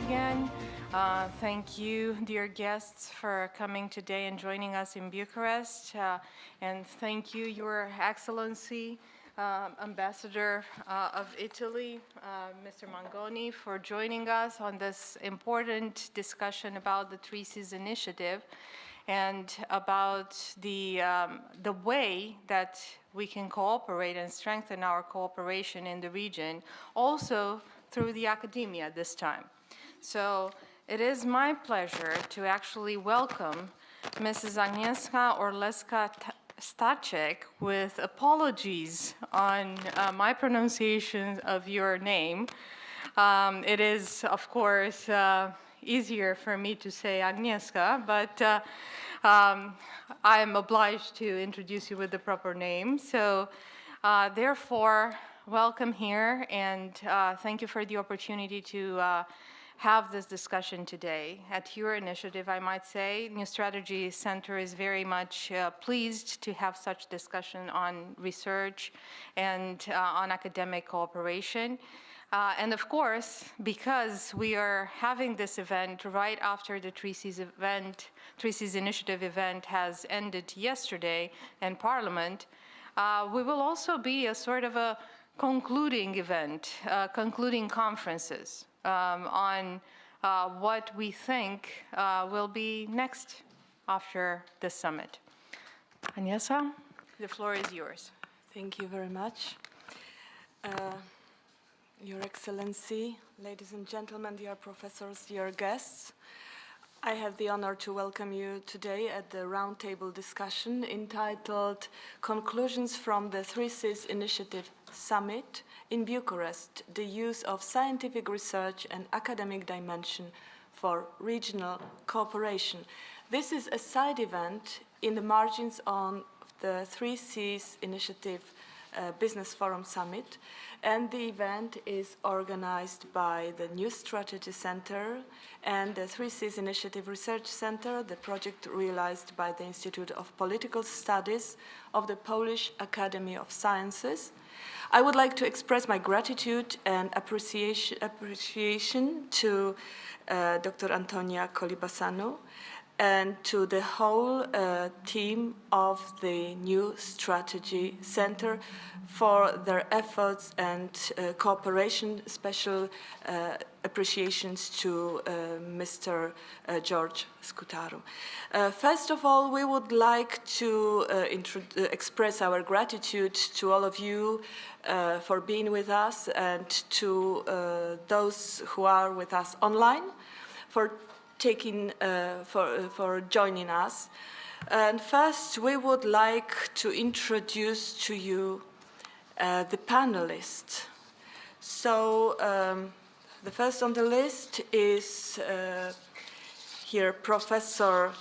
again. Thank you, dear guests, for coming today and joining us in Bucharest. And thank you, Your Excellency, Ambassador of Italy, Mr. Mangoni, for joining us on this important discussion about the Three Seas Initiative and about the way that we can cooperate and strengthen our cooperation in the region, also through the academia this time. So it is my pleasure to actually welcome Mrs. Agnieszka Orzelska-Staczek, with apologies on my pronunciation of your name. It is, of course, easier for me to say Agnieszka, but I am obliged to introduce you with the proper name. So therefore, welcome here, and thank you for the opportunity to have this discussion today. At your initiative, I might say, New Strategy Center is very much pleased to have such discussion on research and on academic cooperation. And of course, because we are having this event right after the Three Seas Initiative event has ended yesterday in Parliament, we will also be a sort of a concluding event, concluding conferences on what we think will be next after the summit. Agnieszka, the floor is yours. Thank you very much. Your Excellency, ladies and gentlemen, dear professors, dear guests, I have the honor to welcome you today at the roundtable discussion entitled Conclusions from the Three Seas Initiative Summit in Bucharest, the use of scientific research and academic dimension for regional cooperation. This is a side event in the margins of the Three Seas Initiative Business Forum Summit, and the event is organized by the New Strategy Center and the Three Seas Initiative Research Center, the project realized by the Institute of Political Studies of the Polish Academy of Sciences. I would like to express my gratitude and appreciation to Dr. Antonia Colibășanu and to the whole team of the New Strategy Center for their efforts and cooperation. Special appreciations to Mr. George Scutaru. First of all, we would like to express our gratitude to all of you for being with us, and to those who are with us online for joining us. And first, we would like to introduce to you the panelists. So the first on the list is here Professor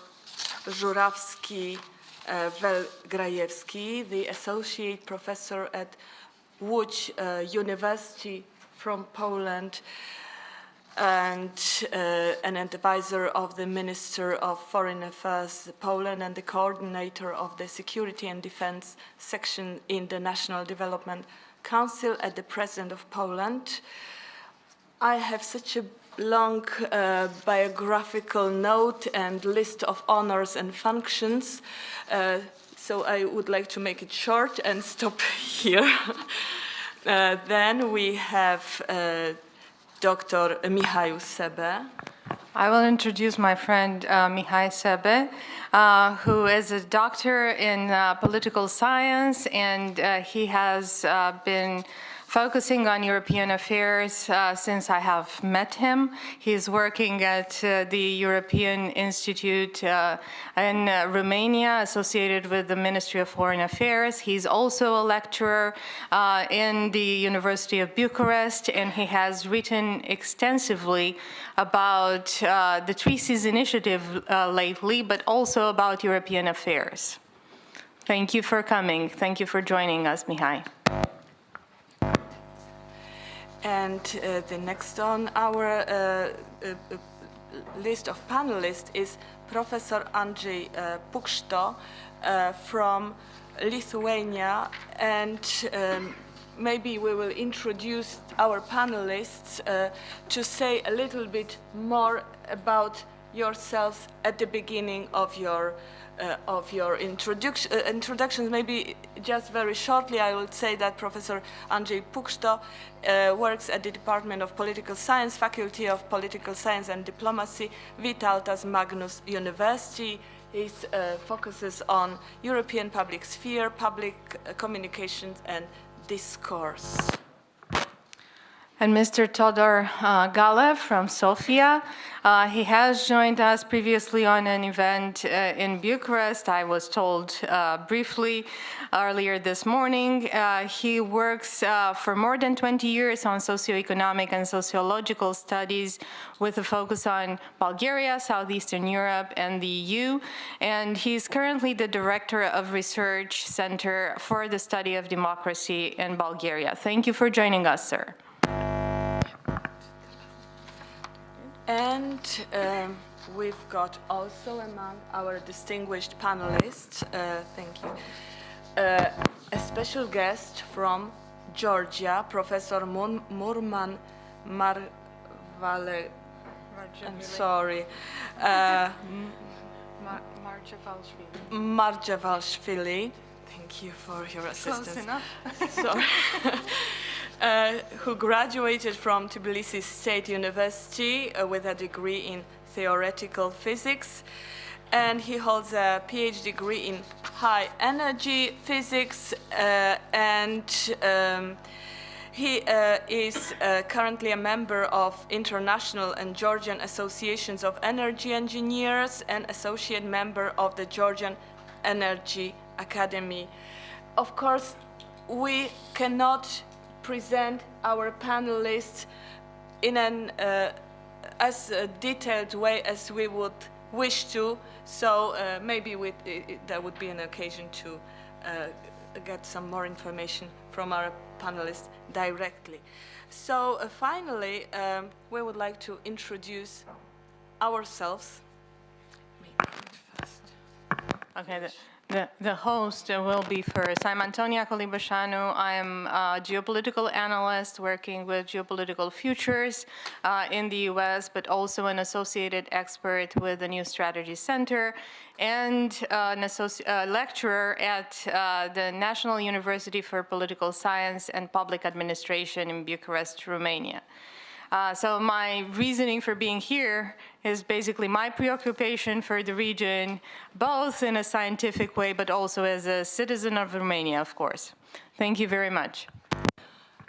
Żurawski Grajewski, the Associate Professor at Łódź University from Poland, and an advisor of the Minister of Foreign Affairs Poland and the coordinator of the Security and Defense section in the National Development Council at the President of Poland. I have such a long biographical note and list of honors and functions, so I would like to make it short and stop here. Then we have Dr. Mihai Sebe. I will introduce my friend Mihai Sebe, who is a doctor in political science, and he has been focusing on European affairs since I have met him. He's working at the European Institute in Romania, associated with the Ministry of Foreign Affairs. He's also a lecturer in the University of Bucharest, and he has written extensively about the Three Seas Initiative lately, but also about European affairs. Thank you for coming. Thank you for joining us, Mihai. And the next on our list of panelists is Professor Andžej Pukšto from Lithuania, and maybe we will introduce our panelists to say a little bit more about yourselves at the beginning of your introductions. Maybe just very shortly, I would say that Professor Andžej Pukšto works at the Department of Political Science, Faculty of Political Science and Diplomacy, Vytautas Magnus University. He focuses on European public sphere, public communications and discourse. And Mr. Todor Galev from Sofia. He has joined us previously on an event in Bucharest. I was told briefly earlier this morning. He works for more than 20 years on socioeconomic and sociological studies with a focus on Bulgaria, Southeastern Europe, and the EU. And he's currently the Director of Research Center for the Study of Democracy in Bulgaria. Thank you for joining us, sir. And we've got also among our distinguished panelists, thank you, a special guest from Georgia, Professor Murman Marvale. I'm sorry. Marjavalshvili. Thank you for your assistance. Close enough. Sorry. Who graduated from Tbilisi State University with a degree in theoretical physics, and he holds a PhD degree in high energy physics, and he is currently a member of international and Georgian associations of energy engineers and associate member of the Georgian Energy Academy. Of course, we cannot present our panelists in an as detailed way as we would wish to, so maybe there would be an occasion to get some more information from our panelists directly. So finally, we would like to introduce ourselves. Okay. The host will be first. I'm Antonia Colibășanu. I'm a geopolitical analyst working with geopolitical futures in the US, but also an associated expert with the New Strategy Center and a lecturer at the National University for Political Science and Public Administration in Bucharest, Romania. So my reasoning for being here is basically my preoccupation for the region, both in a scientific way, but also as a citizen of Romania, of course. Thank you very much.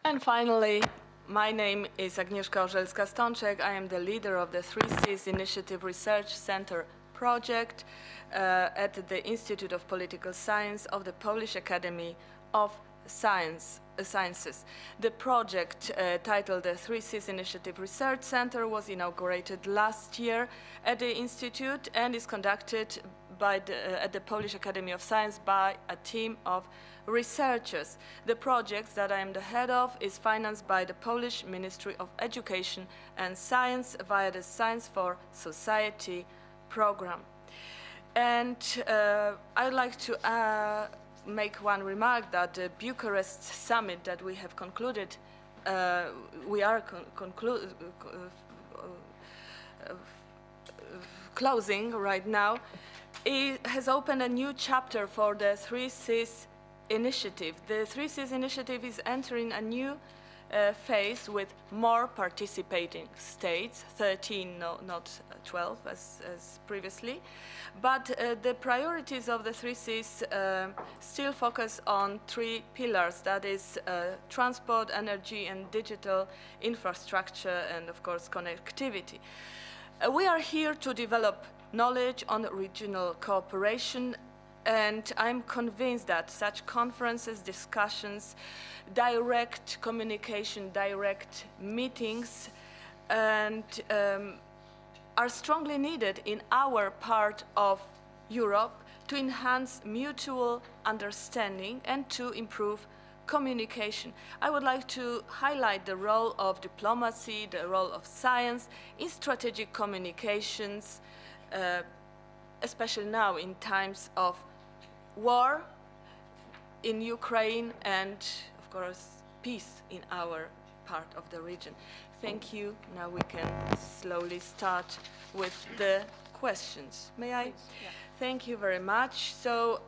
And finally, my name is Agnieszka Orzelska-Staczek. I am the leader of the 3Cs Initiative Research Center project at the Institute of Political Science of the Polish Academy of Sciences. The project titled the 3Cs Initiative Research Center was inaugurated last year at the Institute and is conducted by at the Polish Academy of Science by a team of researchers. The project that I am the head of is financed by the Polish Ministry of Education and Science via the Science for Society program. And I'd like to make one remark that the Bucharest summit that we have concluded, we are closing right now, it has opened a new chapter for the 3Cs initiative. The 3Cs initiative is entering a new phase with more participating states, 13, not 12 as previously. But the priorities of the 3Cs still focus on three pillars, that is transport, energy, and digital infrastructure, and of course connectivity. We are here to develop knowledge on regional cooperation, and I'm convinced that such conferences, discussions, direct communication, direct meetings, and are strongly needed in our part of Europe to enhance mutual understanding and to improve communication. I would like to highlight the role of diplomacy, the role of science in strategic communications, especially now in times of war in Ukraine and, of course, peace in our part of the region. Thank you. Now we can slowly start with the questions. May I? Yeah. Thank you very much. So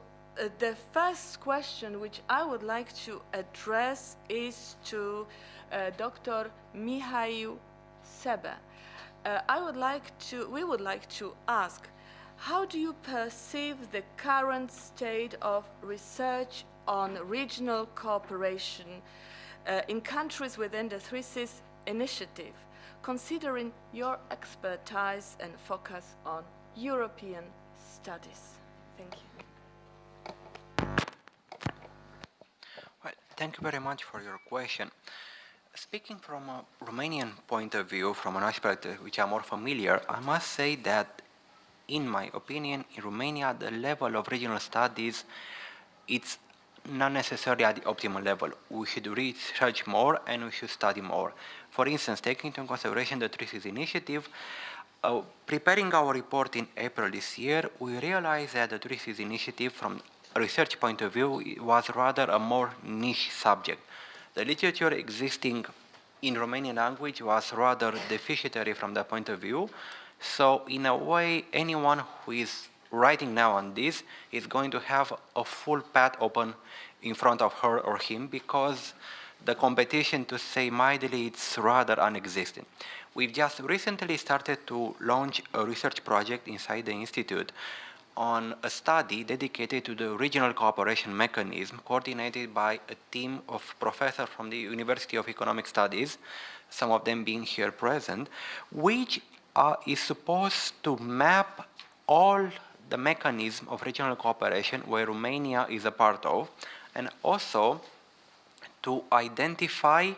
the first question which I would like to address is to Dr. Mihai Sebe. We would like to ask, how do you perceive the current state of research on regional cooperation in countries within the Three Seas initiative, considering your expertise and focus on European studies? Thank you. Well, thank you very much for your question. Speaking from a Romanian point of view, from an aspect which I'm more familiar, I must say that, in my opinion, in Romania, the level of regional studies, it's not necessarily at the optimal level. We should research more and we should study more. For instance, taking into consideration the Three Seas initiative, preparing our report in April this year, we realized that the Three Seas initiative, from a research point of view, was rather a more niche subject. The literature existing in Romanian language was rather deficitary from that point of view. So in a way, anyone who is writing now on this is going to have a full path open in front of her or him, because the competition, to say mildly, it's rather non-existent. We've just recently started to launch a research project inside the Institute on a study dedicated to the regional cooperation mechanism, coordinated by a team of professors from the University of Economic Studies, some of them being here present, which is supposed to map all the mechanism of regional cooperation where Romania is a part of, and also to identify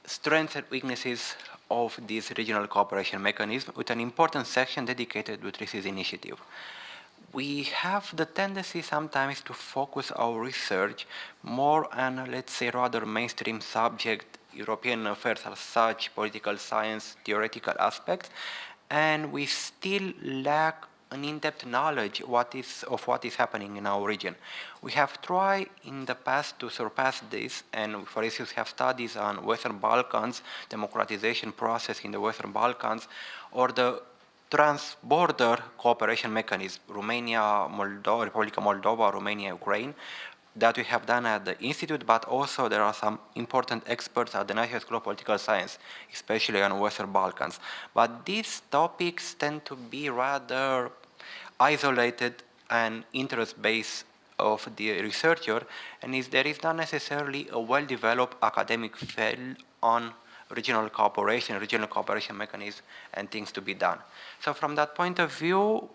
strengths and weaknesses of this regional cooperation mechanism, with an important section dedicated to this initiative. We have the tendency sometimes to focus our research more on, let's say, rather mainstream subject, European affairs as such, political science, theoretical aspects, and we still lack an in-depth knowledge of what is happening in our region. We have tried in the past to surpass this, and for instance have studies on Western Balkans, democratization process in the Western Balkans, or the trans-border cooperation mechanism, Romania, Moldova, Republica Moldova, Romania, Ukraine, that we have done at the Institute, but also there are some important experts at the National School of Political Science, especially on Western Balkans. But these topics tend to be rather isolated and interest-based of the researcher, and there is not necessarily a well-developed academic field on regional cooperation mechanism and things to be done. So from that point of view,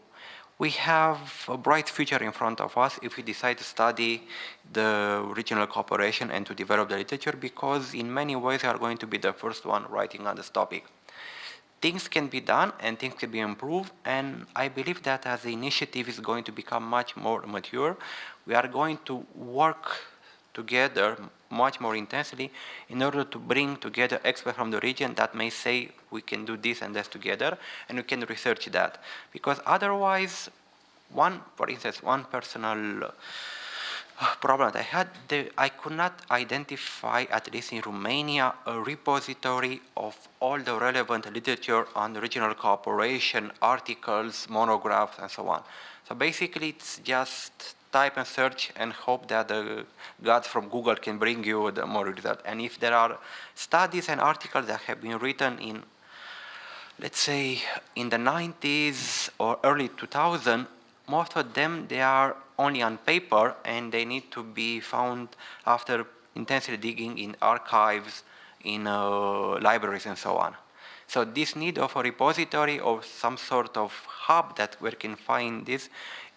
we have a bright future in front of us if we decide to study the regional cooperation and to develop the literature, because in many ways we are going to be the first one writing on this topic. Things can be done and things can be improved, and I believe that as the initiative is going to become much more mature, we are going to work together much more intensely in order to bring together experts from the region that may say we can do this and that together, and we can research that. Because otherwise, for instance, one personal problem that I had, I could not identify, at least in Romania, a repository of all the relevant literature on regional cooperation, articles, monographs, and so on. So basically, it's just type and search and hope that the gods from Google can bring you the more result. And if there are studies and articles that have been written in, let's say, in the 90s or early 2000, most of them, they are only on paper and they need to be found after intensely digging in archives, in libraries and so on. So this need of a repository or some sort of hub that we can find this,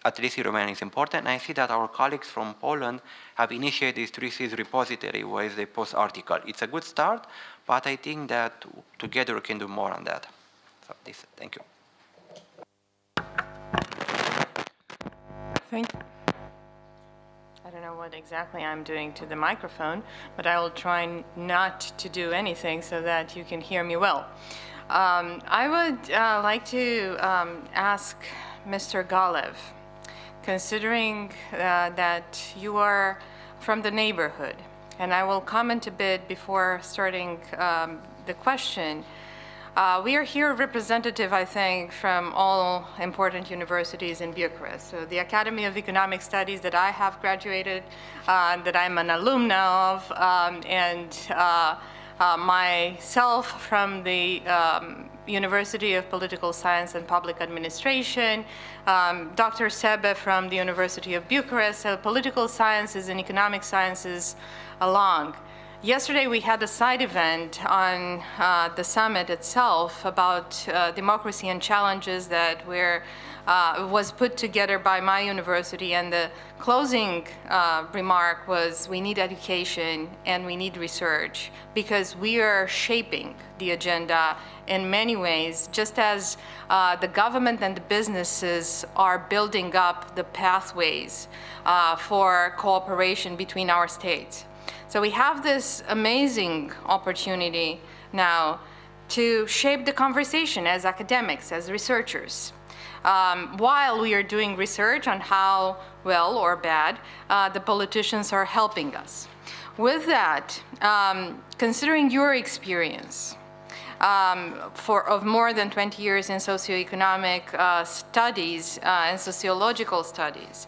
at least in Romania, is important. And I see that our colleagues from Poland have initiated this 3Cs repository where they post articles. It's a good start, but I think that together we can do more on that. So thank you. I don't know what exactly I'm doing to the microphone, but I will try not to do anything so that you can hear me well. I would like to ask Mr. Galev, considering that you are from the neighborhood, and I will comment a bit before starting the question. We are here representative, I think, from all important universities in Bucharest. So the Academy of Economic Studies that I have graduated, that I'm an alumna of, and myself from the University of Political Science and Public Administration, Dr. Sebe from the University of Bucharest, so political sciences and economic sciences along. Yesterday we had a side event on the summit itself about democracy and challenges that was put together by my university, and the closing remark was we need education and we need research because we are shaping the agenda in many ways, just as the government and the businesses are building up the pathways for cooperation between our states. So we have this amazing opportunity now to shape the conversation as academics, as researchers, while we are doing research on how well or bad the politicians are helping us. With that, considering your experience of more than 20 years in socioeconomic studies and sociological studies,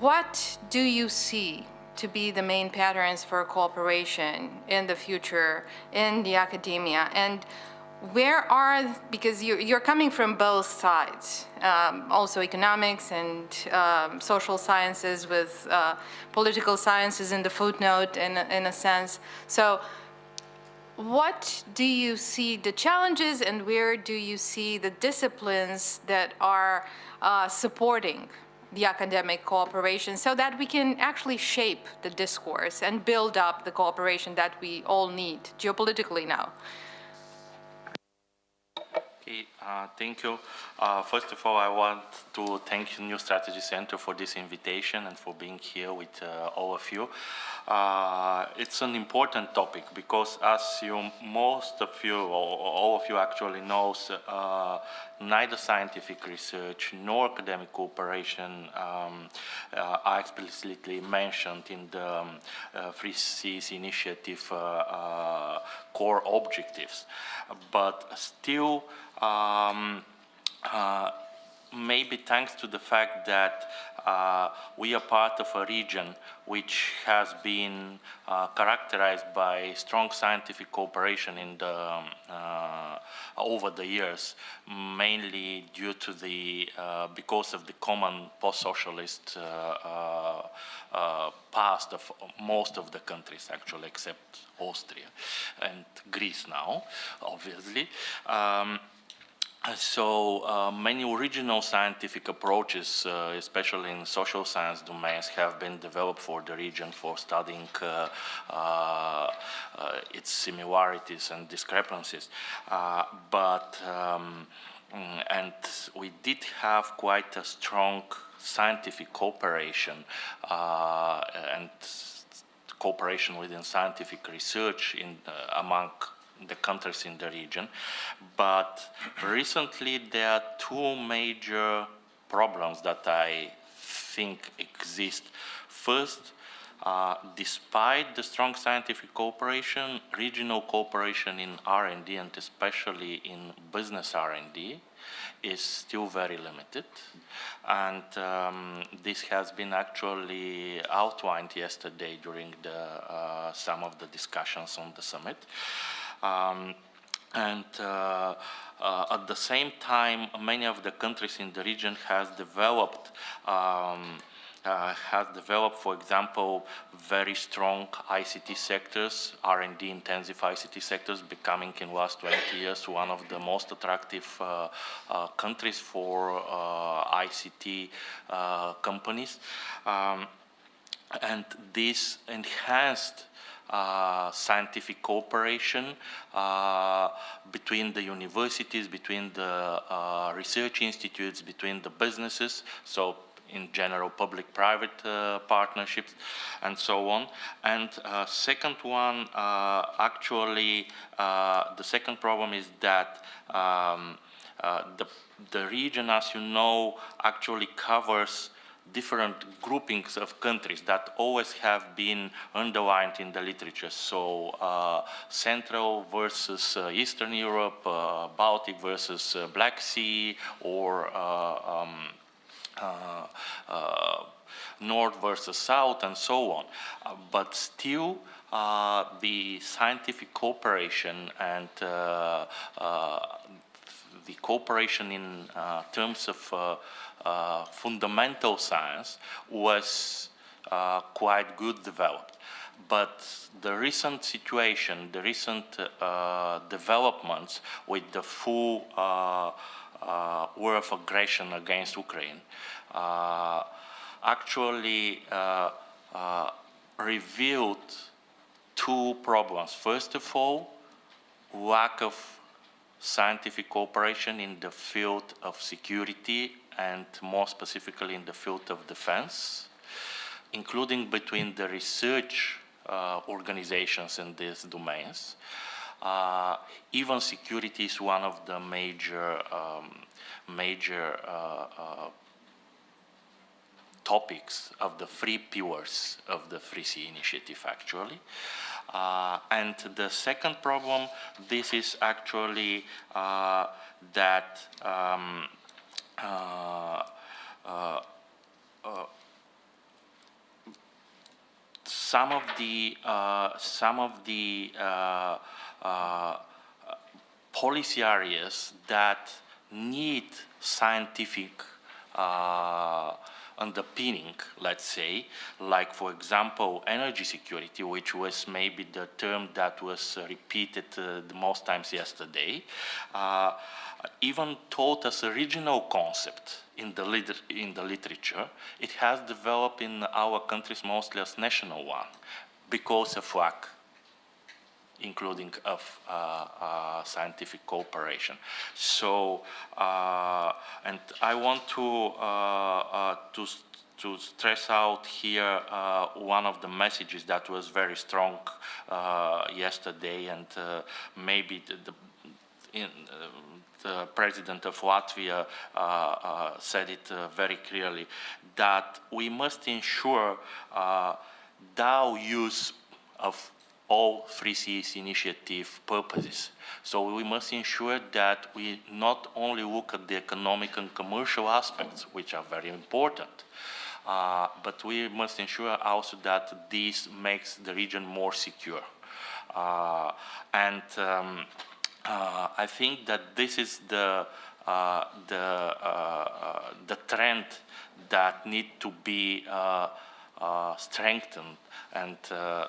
what do you see to be the main patterns for cooperation in the future in the academia? And where are, because you're coming from both sides, also economics and social sciences with political sciences in the footnote in a sense. So what do you see the challenges and where do you see the disciplines that are supporting the academic cooperation so that we can actually shape the discourse and build up the cooperation that we all need geopolitically now? Okay, thank you. First of all, I want to thank New Strategy Center for this invitation and for being here with all of you. It's an important topic because, as most of you, or all of you actually knows, neither scientific research nor academic cooperation are explicitly mentioned in the Free Seas Initiative core objectives. But still, maybe thanks to the fact that we are part of a region which has been characterized by strong scientific cooperation in the, over the years, mainly due to the, because of the common post-socialist past of most of the countries, actually, except Austria and Greece now, obviously. So many original scientific approaches, especially in social science domains, have been developed for the region for studying its similarities and discrepancies. And we did have quite a strong scientific cooperation and cooperation within scientific research in, among the countries in the region, but recently there are two major problems that I think exist. First, despite the strong scientific cooperation, regional cooperation in R&D and especially in business R&D is still very limited, and this has been actually outlined yesterday during the, some of the discussions on the summit. At the same time, many of the countries in the region has developed, for example, very strong ICT sectors, R&D intensive ICT sectors, becoming in the last 20 years one of the most attractive countries for ICT companies. And this enhanced scientific cooperation between the universities, between the research institutes, between the businesses, so in general public-private partnerships and so on. And second one, actually, the second problem is that the region, as you know, actually covers different groupings of countries that always have been underlined in the literature. So Central versus Eastern Europe, Baltic versus Black Sea, or North versus South, and so on. But still, the scientific cooperation and the cooperation in terms of fundamental science was quite good developed. But the recent situation, the recent developments with the full war of aggression against Ukraine actually revealed two problems. First of all, lack of scientific cooperation in the field of security, and more specifically in the field of defense, including between the research organizations in these domains. Even security is one of the major topics of the three pillars of the Free Sea Initiative, actually. And the second problem, this is actually that some of the policy areas that need scientific underpinning, let's say, like, for example, energy security, which was maybe the term that was repeated the most times yesterday, even taught as a regional concept in the literature, it has developed in our countries mostly as national one because of lack, including of scientific cooperation. So, and I want to stress out here one of the messages that was very strong yesterday, and maybe the president of Latvia said it very clearly, that we must ensure the use of all Free Seas Initiative purposes. So we must ensure that we not only look at the economic and commercial aspects, which are very important, but we must ensure also that this makes the region more secure. I think that this is the trend that need to be strengthened and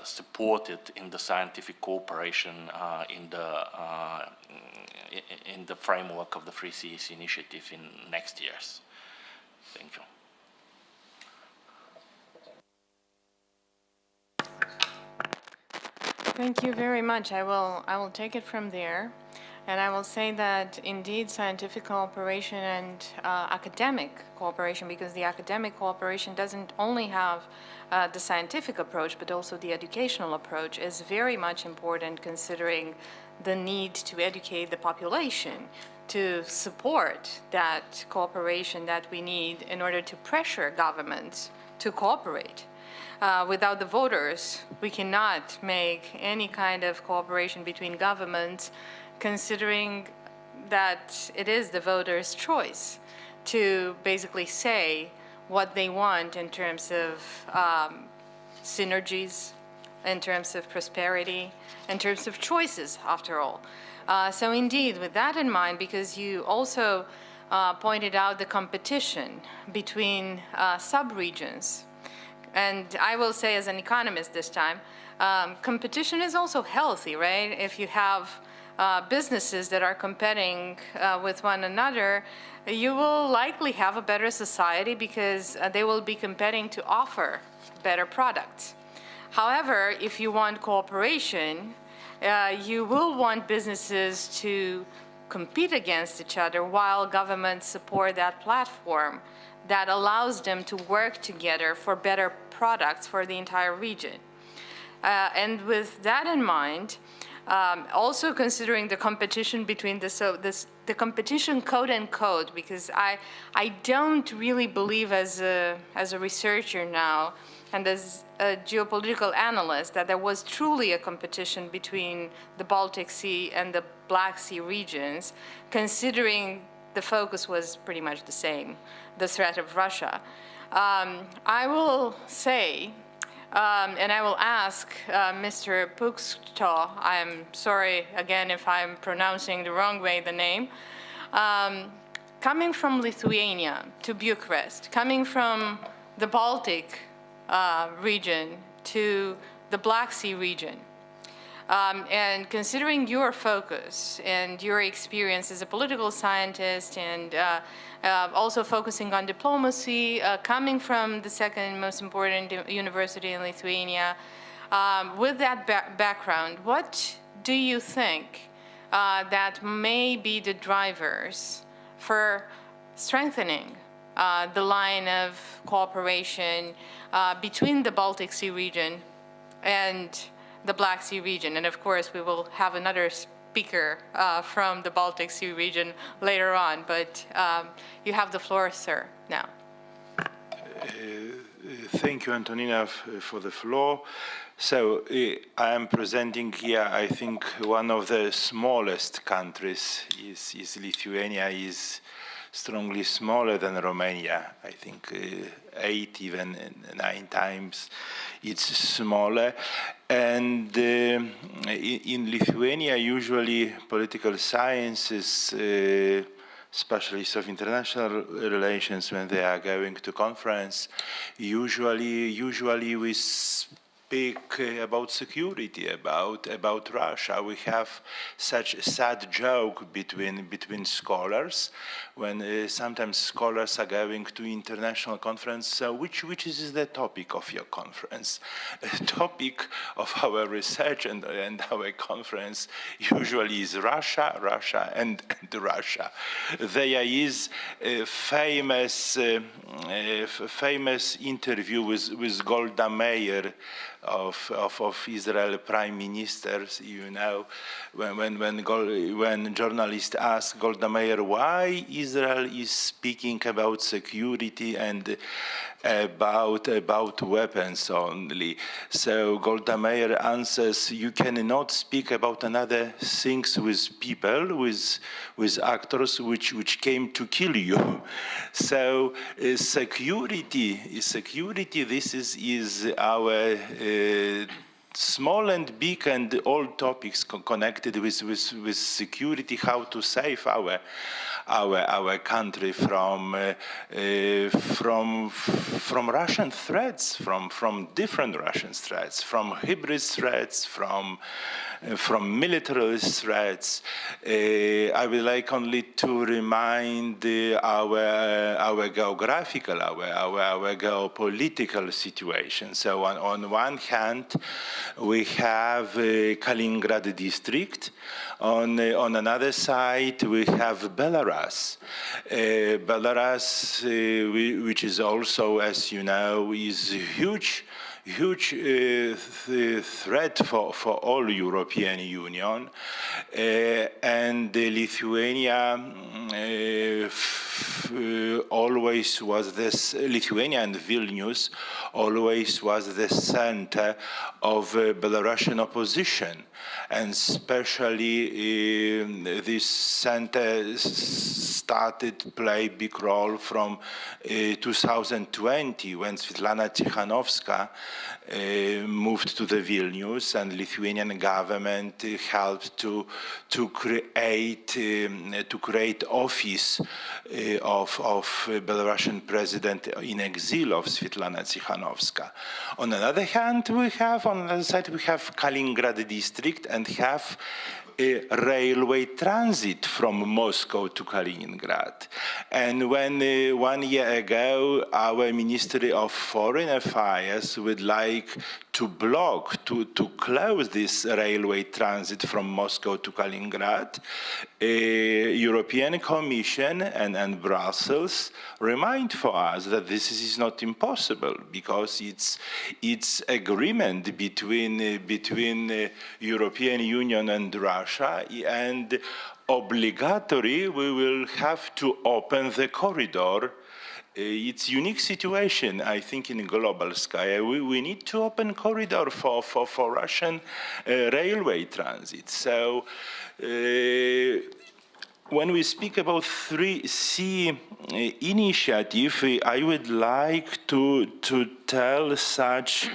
supported in the scientific cooperation in the framework of the Free Seas Initiative in next years. Thank you. Thank you very much. I will take it from there. And I will say that indeed scientific cooperation and academic cooperation, because the academic cooperation doesn't only have the scientific approach, but also the educational approach, is very much important, considering the need to educate the population to support that cooperation that we need in order to pressure governments to cooperate. Without the voters, we cannot make any kind of cooperation between governments, considering that it is the voters' choice to basically say what they want in terms of synergies, in terms of prosperity, in terms of choices, after all. So indeed, with that in mind, because you also pointed out the competition between sub-regions, and I will say as an economist this time, competition is also healthy, right? If you have businesses that are competing with one another, you will likely have a better society because they will be competing to offer better products. However, if you want cooperation, you will want businesses to compete against each other while governments support that platform that allows them to work together for better products for the entire region. And with that in mind, Also considering the competition between the competition quote unquote, because I don't really believe as a researcher now and as a geopolitical analyst that there was truly a competition between the Baltic Sea and the Black Sea regions, considering the focus was pretty much the same, the threat of Russia. I will say, and I will ask Mr. Pukšto, I'm sorry again if I'm pronouncing the wrong way the name, coming from Lithuania to Bucharest, coming from the Baltic region to the Black Sea region, and considering your focus and your experience as a political scientist and also focusing on diplomacy, coming from the second most important university in Lithuania, with that background, what do you think that may be the drivers for strengthening the line of cooperation between the Baltic Sea region and the Black Sea region? And of course, we will have another speaker from the Baltic Sea region later on, but you have the floor, sir, now. Thank you, Antonia, for the floor. So I am presenting here, I think, one of the smallest countries is Lithuania, is strongly smaller than Romania. I think 8, even 9 times it's smaller. And in Lithuania, usually political sciences, specialists of international relations, when they are going to conference, usually we speak about security, about Russia. We have such a sad joke between scholars when sometimes scholars are going to international conference. Which is the topic of your conference? The topic of our research and our conference usually is Russia and Russia. There is a famous interview with Golda Meir of Israel Prime Minister, you know, when journalists ask Golda Meir why Israel is speaking about security and about weapons only. So Golda Meir answers, you cannot speak about another things with people, with actors which came to kill you. So security, this is our small and big and all topics connected with security, how to save our country from Russian threats, from different Russian threats, from hybrid threats, from militarist threats. I would like only to remind our geographical, our geopolitical situation. So on one hand, we have Kaliningrad district. On another side, we have Belarus. Belarus, which is also, as you know, is huge threat for all European Union, and Lithuania always was this. Lithuania and Vilnius always was the center of Belarusian opposition, and especially this center started to play big role from 2020 when Svetlana Tikhanovska moved to the Vilnius, and Lithuanian government helped to create office of Belarusian president in exile of Svetlana Tikhanovska. On the other hand, on the other side we have Kaliningrad district and have a railway transit from Moscow to Kaliningrad. And when 1 year ago our Ministry of Foreign Affairs would like block, to close this railway transit from Moscow to Kaliningrad, European Commission and Brussels remind for us that this is not impossible, because it's agreement between European Union and Russia, and obligatory we will have to open the corridor. It's unique situation, I think, in global sky. We need to open corridor for Russian railway transit. So when we speak about 3C initiative, I would like to tell such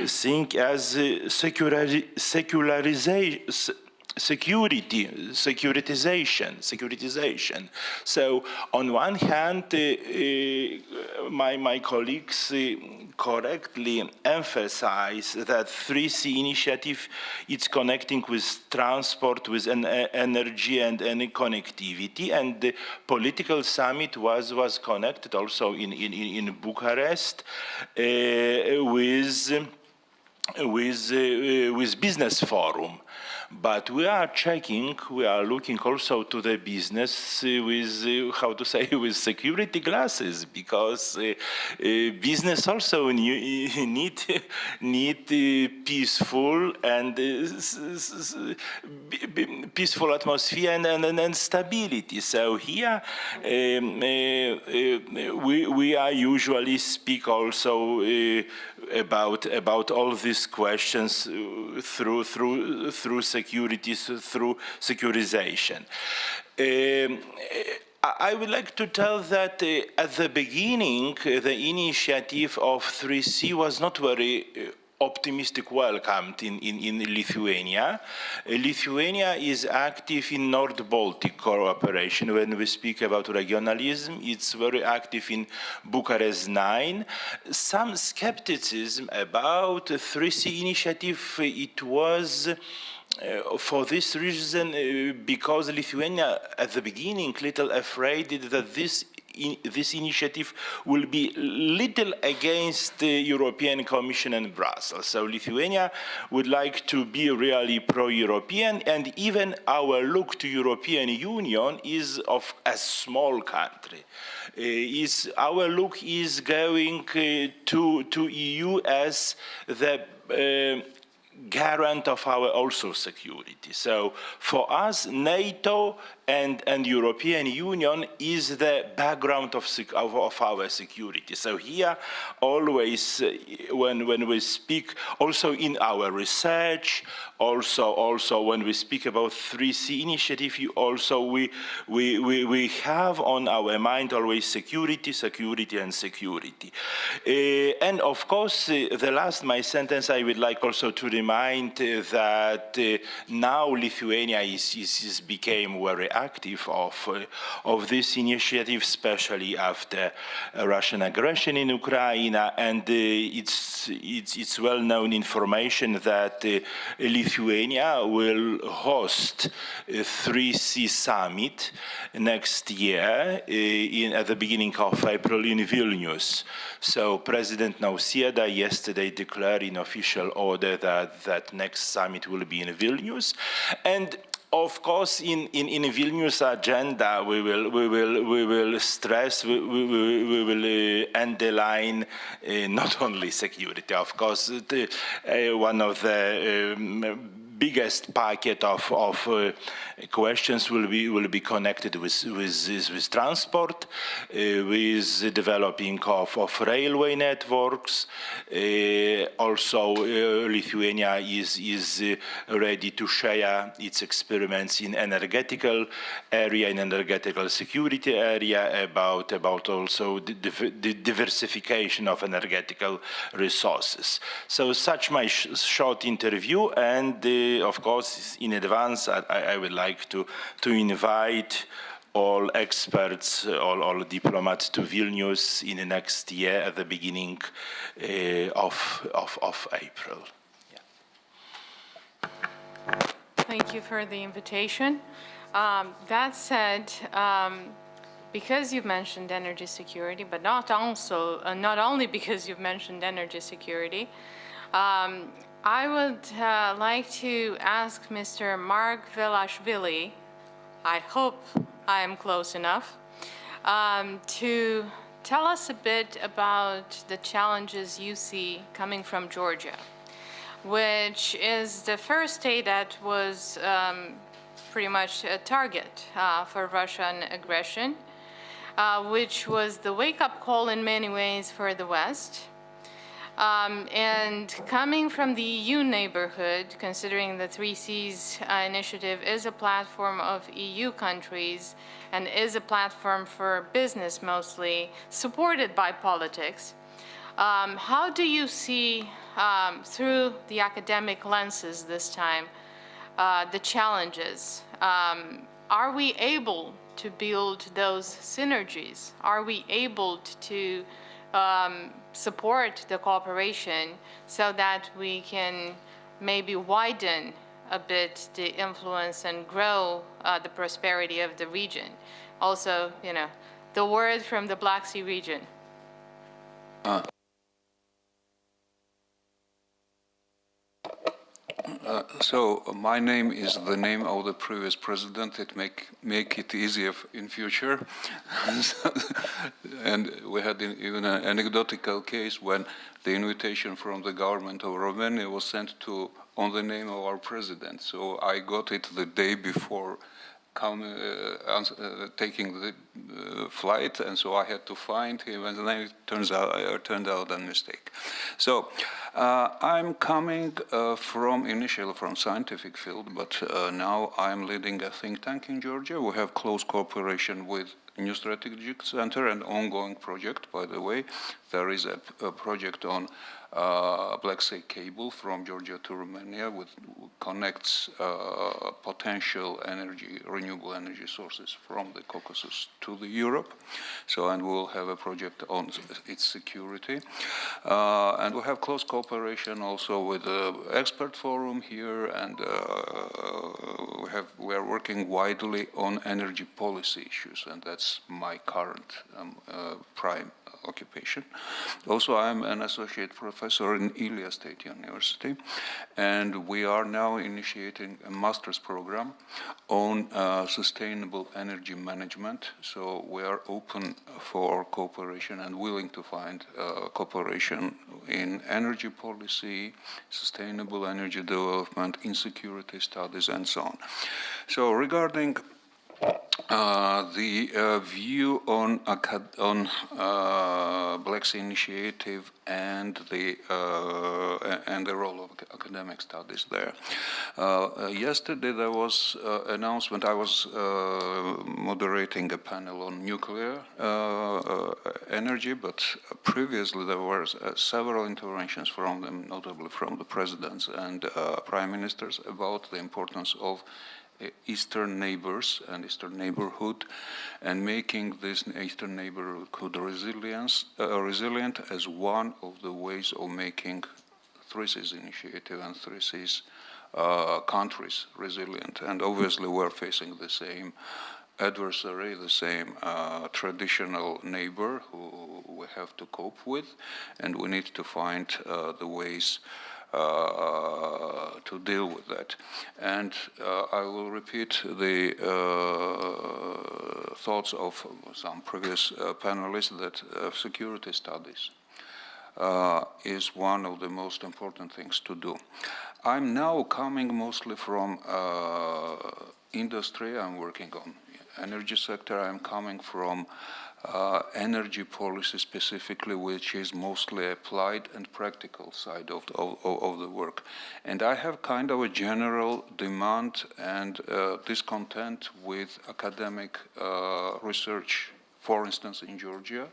thing as securitization. So on one hand, my colleagues correctly emphasize that 3C initiative is connecting with transport, with energy and connectivity, and the political summit was connected also in Bucharest with business forum. But we are looking also to the business with, with security glasses, because business also need peaceful and peaceful atmosphere and stability. So here we are usually speak also about all these questions through securitization. I would like to tell that at the beginning, the initiative of 3C was not very optimistic welcomed in Lithuania. Lithuania is active in North Baltic cooperation. When we speak about regionalism, it's very active in Bucharest 9. Some skepticism about 3C initiative, it was for this reason, because Lithuania at the beginning little afraid that this initiative will be little against the European Commission and Brussels. So Lithuania would like to be really pro-European, and even our look to European Union is of a small country. Our look is going to EU as the guarant of our also security. So for us, NATO and European Union is the background of our security. So here, always when we speak, also in our research, also when we speak about 3C initiative, we have on our mind always security. And of course, the last my sentence, I would like also to remind that now Lithuania is became very active of this initiative, especially after Russian aggression in Ukraine, and it's well-known information that Lithuania will host a 3C summit next year at the beginning of April in Vilnius. So President Nausėda yesterday declared in official order that next summit will be in Vilnius, and of course, in Vilnius agenda, we will stress, we will underline not only security. Of course, one of the biggest packet of questions will be connected with transport, with developing of railway networks. Also, Lithuania is ready to share its experiments in energetical area, in energetical security area, about also the diversification of energetical resources. So such my short interview, and of course, in advance, I would like to invite all experts, all diplomats to Vilnius in the next year at the beginning of April. Yeah. Thank you for the invitation. That said, because you've mentioned energy security, but not only because you've mentioned energy security, I would like to ask Mr. Mark Velashvili, I hope I am close enough, to tell us a bit about the challenges you see coming from Georgia, which is the first state that was pretty much a target for Russian aggression, which was the wake-up call in many ways for the West. And coming from the EU neighborhood, considering the Three Seas initiative is a platform of EU countries and is a platform for business mostly, supported by politics, how do you see, through the academic lenses this time, the challenges? Are we able to build those synergies? Are we able to support the cooperation so that we can maybe widen a bit the influence and grow the prosperity of the region? Also, you know, the word from the Black Sea region. So my name is the name of the previous president. It make it easier in future. And we had even an anecdotal case when the invitation from the government of Romania was sent on the name of our president. So I got it the day before taking the flight, and so I had to find him, and then it turned out a mistake. So I'm coming initially from scientific field, but now I'm leading a think tank in Georgia. We have close cooperation with New Strategic Center and ongoing project, by the way. There is a project on Black Sea cable from Georgia to Romania, which connects potential renewable energy sources from the Caucasus to the Europe. So, and we'll have a project on its security. And we have close cooperation also with the expert forum here, and we are working widely on energy policy issues, and that's my current prime occupation. Also, I'm an associate professor in Ilia State University, and we are now initiating a master's program on sustainable energy management. So we are open for cooperation and willing to find cooperation in energy policy, sustainable energy development, insecurity studies, and so on. So regarding the view on Black Sea Initiative and the role of academic studies there. Yesterday there was announcement. I was moderating a panel on nuclear energy, but previously there were several interventions from them, notably from the presidents and prime ministers, about the importance of Eastern neighbors and Eastern neighborhood, and making this Eastern neighborhood resilient as one of the ways of making Three Seas initiative and Three Seas countries resilient. And obviously we're facing the same adversary, the same traditional neighbor who we have to cope with, and we need to find the ways to deal with that. And I will repeat the thoughts of some previous panelists that security studies is one of the most important things to do. I'm now coming mostly from industry. I'm working on energy sector. I'm coming from energy policy specifically, which is mostly applied and practical side of the work. And I have kind of a general demand and discontent with academic research, for instance, in Georgia,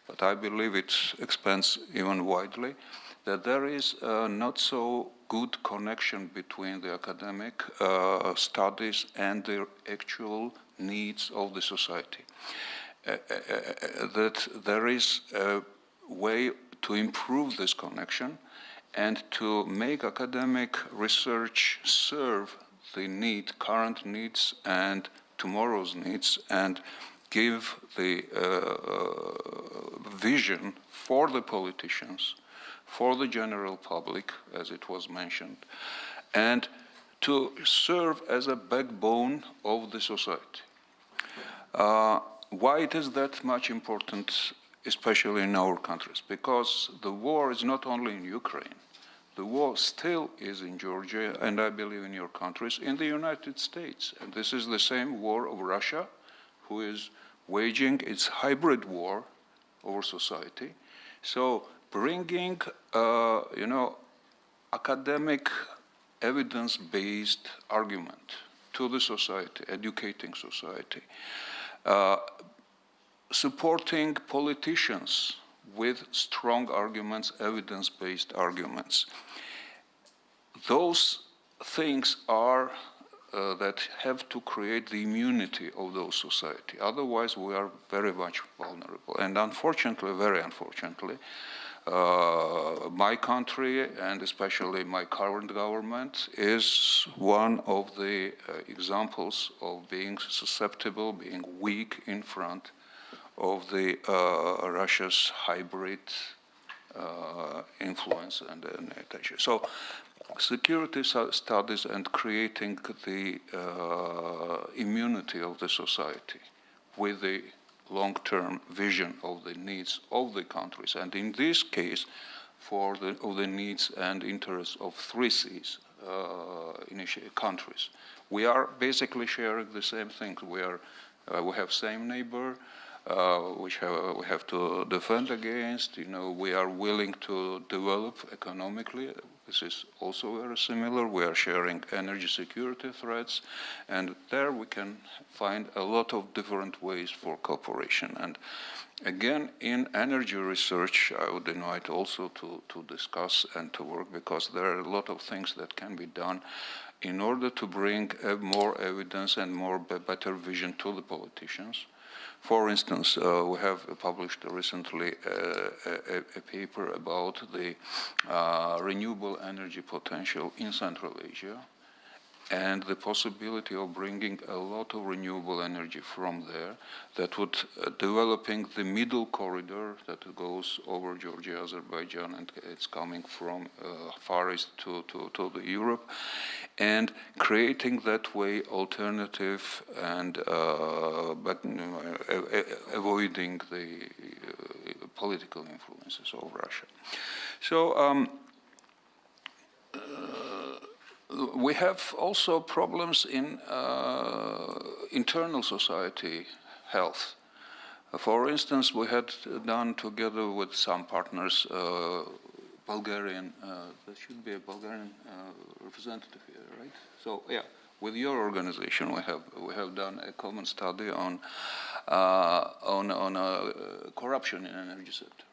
but I believe it expands even widely, that there is not so good connection between the academic studies and the actual needs of the society. That there is a way to improve this connection and to make academic research serve the current needs and tomorrow's needs, and give the vision for the politicians for the general public, as it was mentioned, and to serve as a backbone of the society. Why it is that much important, especially in our countries? Because the war is not only in Ukraine. The war still is in Georgia, and I believe in your countries, in the United States. And this is the same war of Russia, who is waging its hybrid war over society. So bringing, academic, evidence-based argument to the society, educating society, supporting politicians with strong arguments, evidence-based arguments. Those things are that have to create the immunity of those society. Otherwise, we are very much vulnerable. And unfortunately, very unfortunately, my country, and especially my current government, is one of the examples of being susceptible, being weak in front of the Russia's hybrid influence and attention. So security studies and creating the immunity of the society with the long-term vision of the needs of the countries, and in this case, for the needs and interests of 3Cs countries. We are basically sharing the same things. We have same neighbor, which we have to defend against. We are willing to develop economically. This is also very similar. We are sharing energy security threats, and there we can find a lot of different ways for cooperation. And again, in energy research, I would invite also to discuss and to work, because there are a lot of things that can be done in order to bring more evidence and better vision to the politicians. For instance, we have published recently a paper about the renewable energy potential in Central Asia and the possibility of bringing a lot of renewable energy from there that would developing the middle corridor that goes over Georgia, Azerbaijan, and it's coming from Far East to the Europe, and creating that way alternative and avoiding the political influences of Russia. So we have also problems in internal society health. For instance, we had done together with some partners, Bulgarian, there should be a Bulgarian representative here, right? So yeah, with your organization, we have done a common study on corruption in energy sector.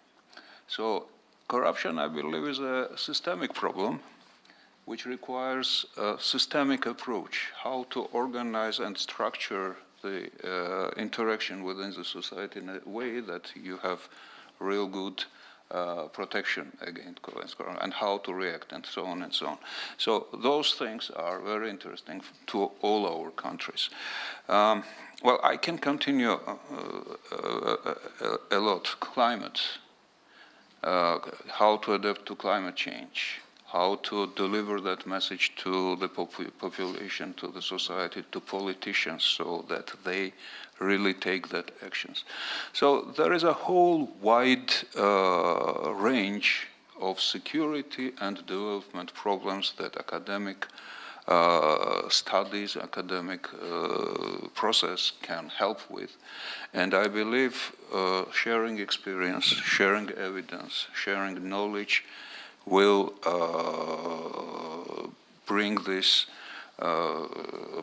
So corruption, I believe, is a systemic problem, which requires a systemic approach, how to organize and structure the interaction within the society in a way that you have real good protection against corruption, and how to react, and so on and so on. So those things are very interesting to all our countries. Well, I can continue a lot. Climate, how to adapt to climate change, how to deliver that message to the population, to the society, to politicians, so that they really take that actions. So there is a whole wide range of security and development problems that academic studies, academic process can help with. And I believe sharing experience, sharing evidence, sharing knowledge will bring this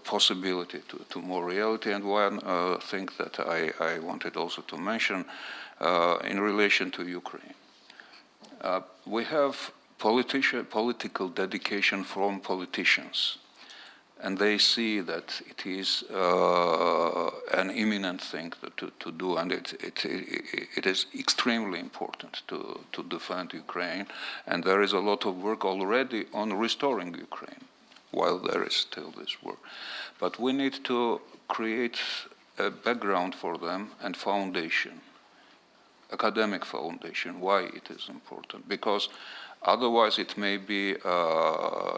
possibility to more reality. And one thing that I wanted also to mention in relation to Ukraine. We have political dedication from politicians, and they see that it is an imminent thing to do, and it is extremely important to defend Ukraine, and there is a lot of work already on restoring Ukraine, while there is still this war. But we need to create a background for them and foundation, academic foundation, why it is important. Because Otherwise, it may be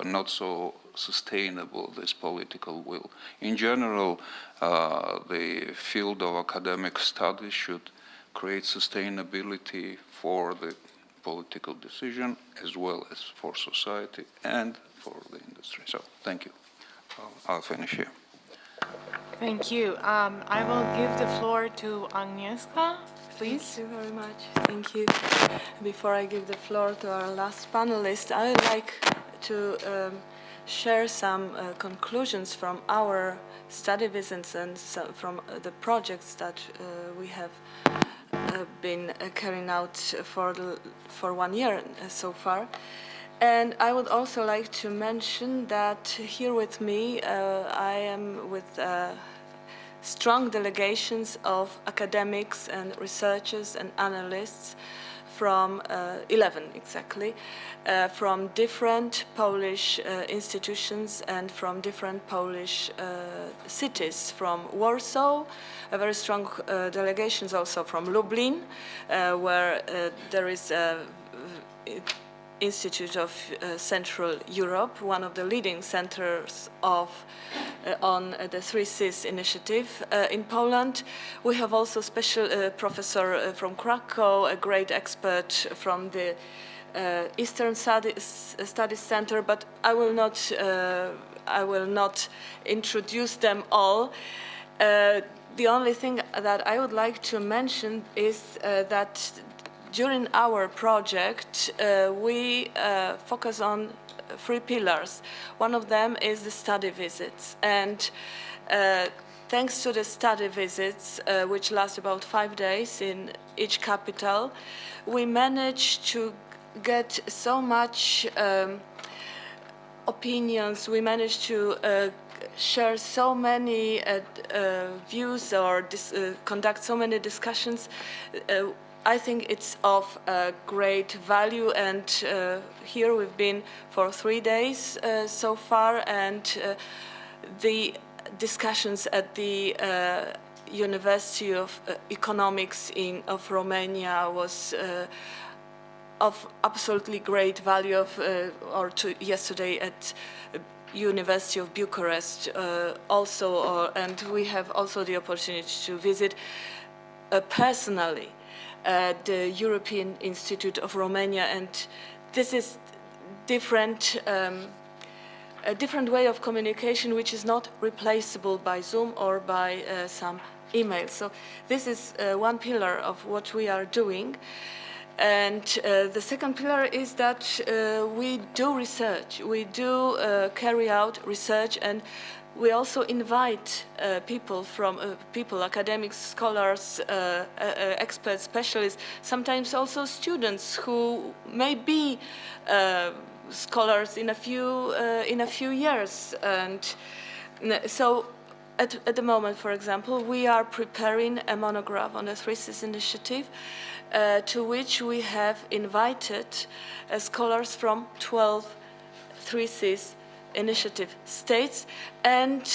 not so sustainable, this political will. In general, the field of academic studies should create sustainability for the political decision as well as for society and for the industry. So, thank you. I'll finish here. Thank you. I will give the floor to Agnieszka, please. Thank you very much. Thank you. Before I give the floor to our last panelist, I would like to share some conclusions from our study visits and from the projects that we have been carrying out for 1 year so far. And I would also like to mention that here with me, I am with strong delegations of academics and researchers and analysts from 11 exactly, from different Polish institutions and from different Polish cities, from Warsaw, a very strong delegations also from Lublin, where there is a Institute of Central Europe, one of the leading centers of on the Three Seas initiative. In Poland, we have also special professor from Krakow, a great expert from the Eastern Studies Center, but I will not introduce them all. The only thing that I would like to mention is that during our project, we focus on 3 pillars. One of them is the study visits. And thanks to the study visits, which last about 5 days in each capital, we managed to get so much opinions. We managed to share so many views or conduct so many discussions. I think it's of great value, and here we've been for 3 days so far, and the discussions at the University of Economics of Romania was of absolutely great value. Yesterday at University of Bucharest also, and we have also the opportunity to visit personally the European Institute of Romania, and this is a different way of communication which is not replaceable by Zoom or by some email. So this is one pillar of what we are doing. And the second pillar is that we do research, we do carry out research, and we also invite people, academics, scholars, experts, specialists, sometimes also students who may be scholars in a few years. And so at the moment, for example, we are preparing a monograph on the Three Seas Initiative, to which we have invited scholars from 12 Three Seas Initiative states, and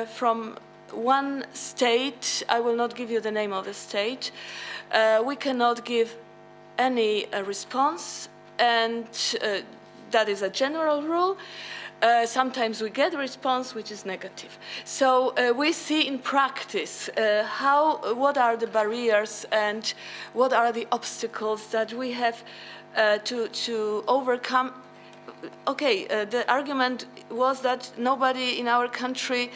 from one state, I will not give you the name of the state, we cannot give any response, and that is a general rule. Sometimes we get a response which is negative. So we see in practice what are the barriers and what are the obstacles that we have to overcome. Okay, the argument was that nobody in our country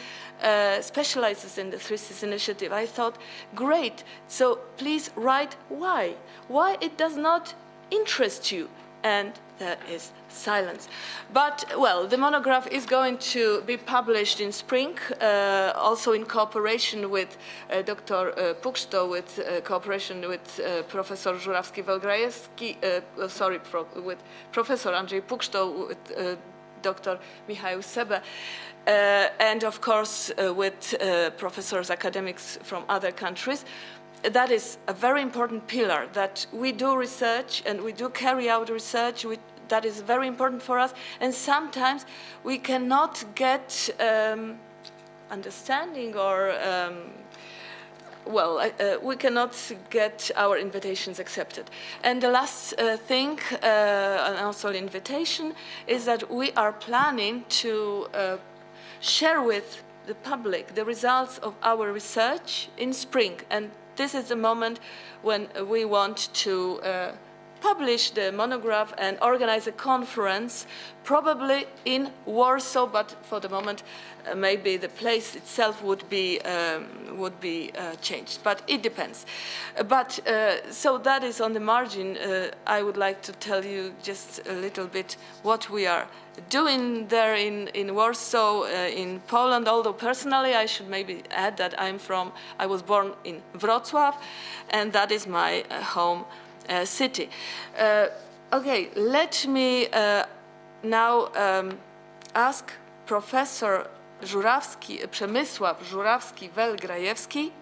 specializes in the Three Seas Initiative. I thought, great, so please write why. Why it does not interest you? And there is silence. But, well, the monograph is going to be published in spring, also in cooperation with Dr. Pukšto, with cooperation with Professor Żurawski, Grajewski, with Professor Andžej Pukšto, with Dr. Mihai, Sebe, and of course with professors, academics from other countries. That is a very important pillar, that we do research and we do carry out research. That is very important for us. And sometimes we cannot get understanding or we cannot get our invitations accepted. And the last thing, and also invitation, is that we are planning to share with the public the results of our research in spring. And this is the moment when we want to publish the monograph and organize a conference, probably in Warsaw, but for the moment maybe the place itself would be changed, but it depends. But so that is on the margin. I would like to tell you just a little bit what we are doing there in Warsaw, in Poland, although personally I should maybe add that I was born in Wrocław, and that is my home city. Okay, let me now ask Professor Przemysław Żurawski-Grajewski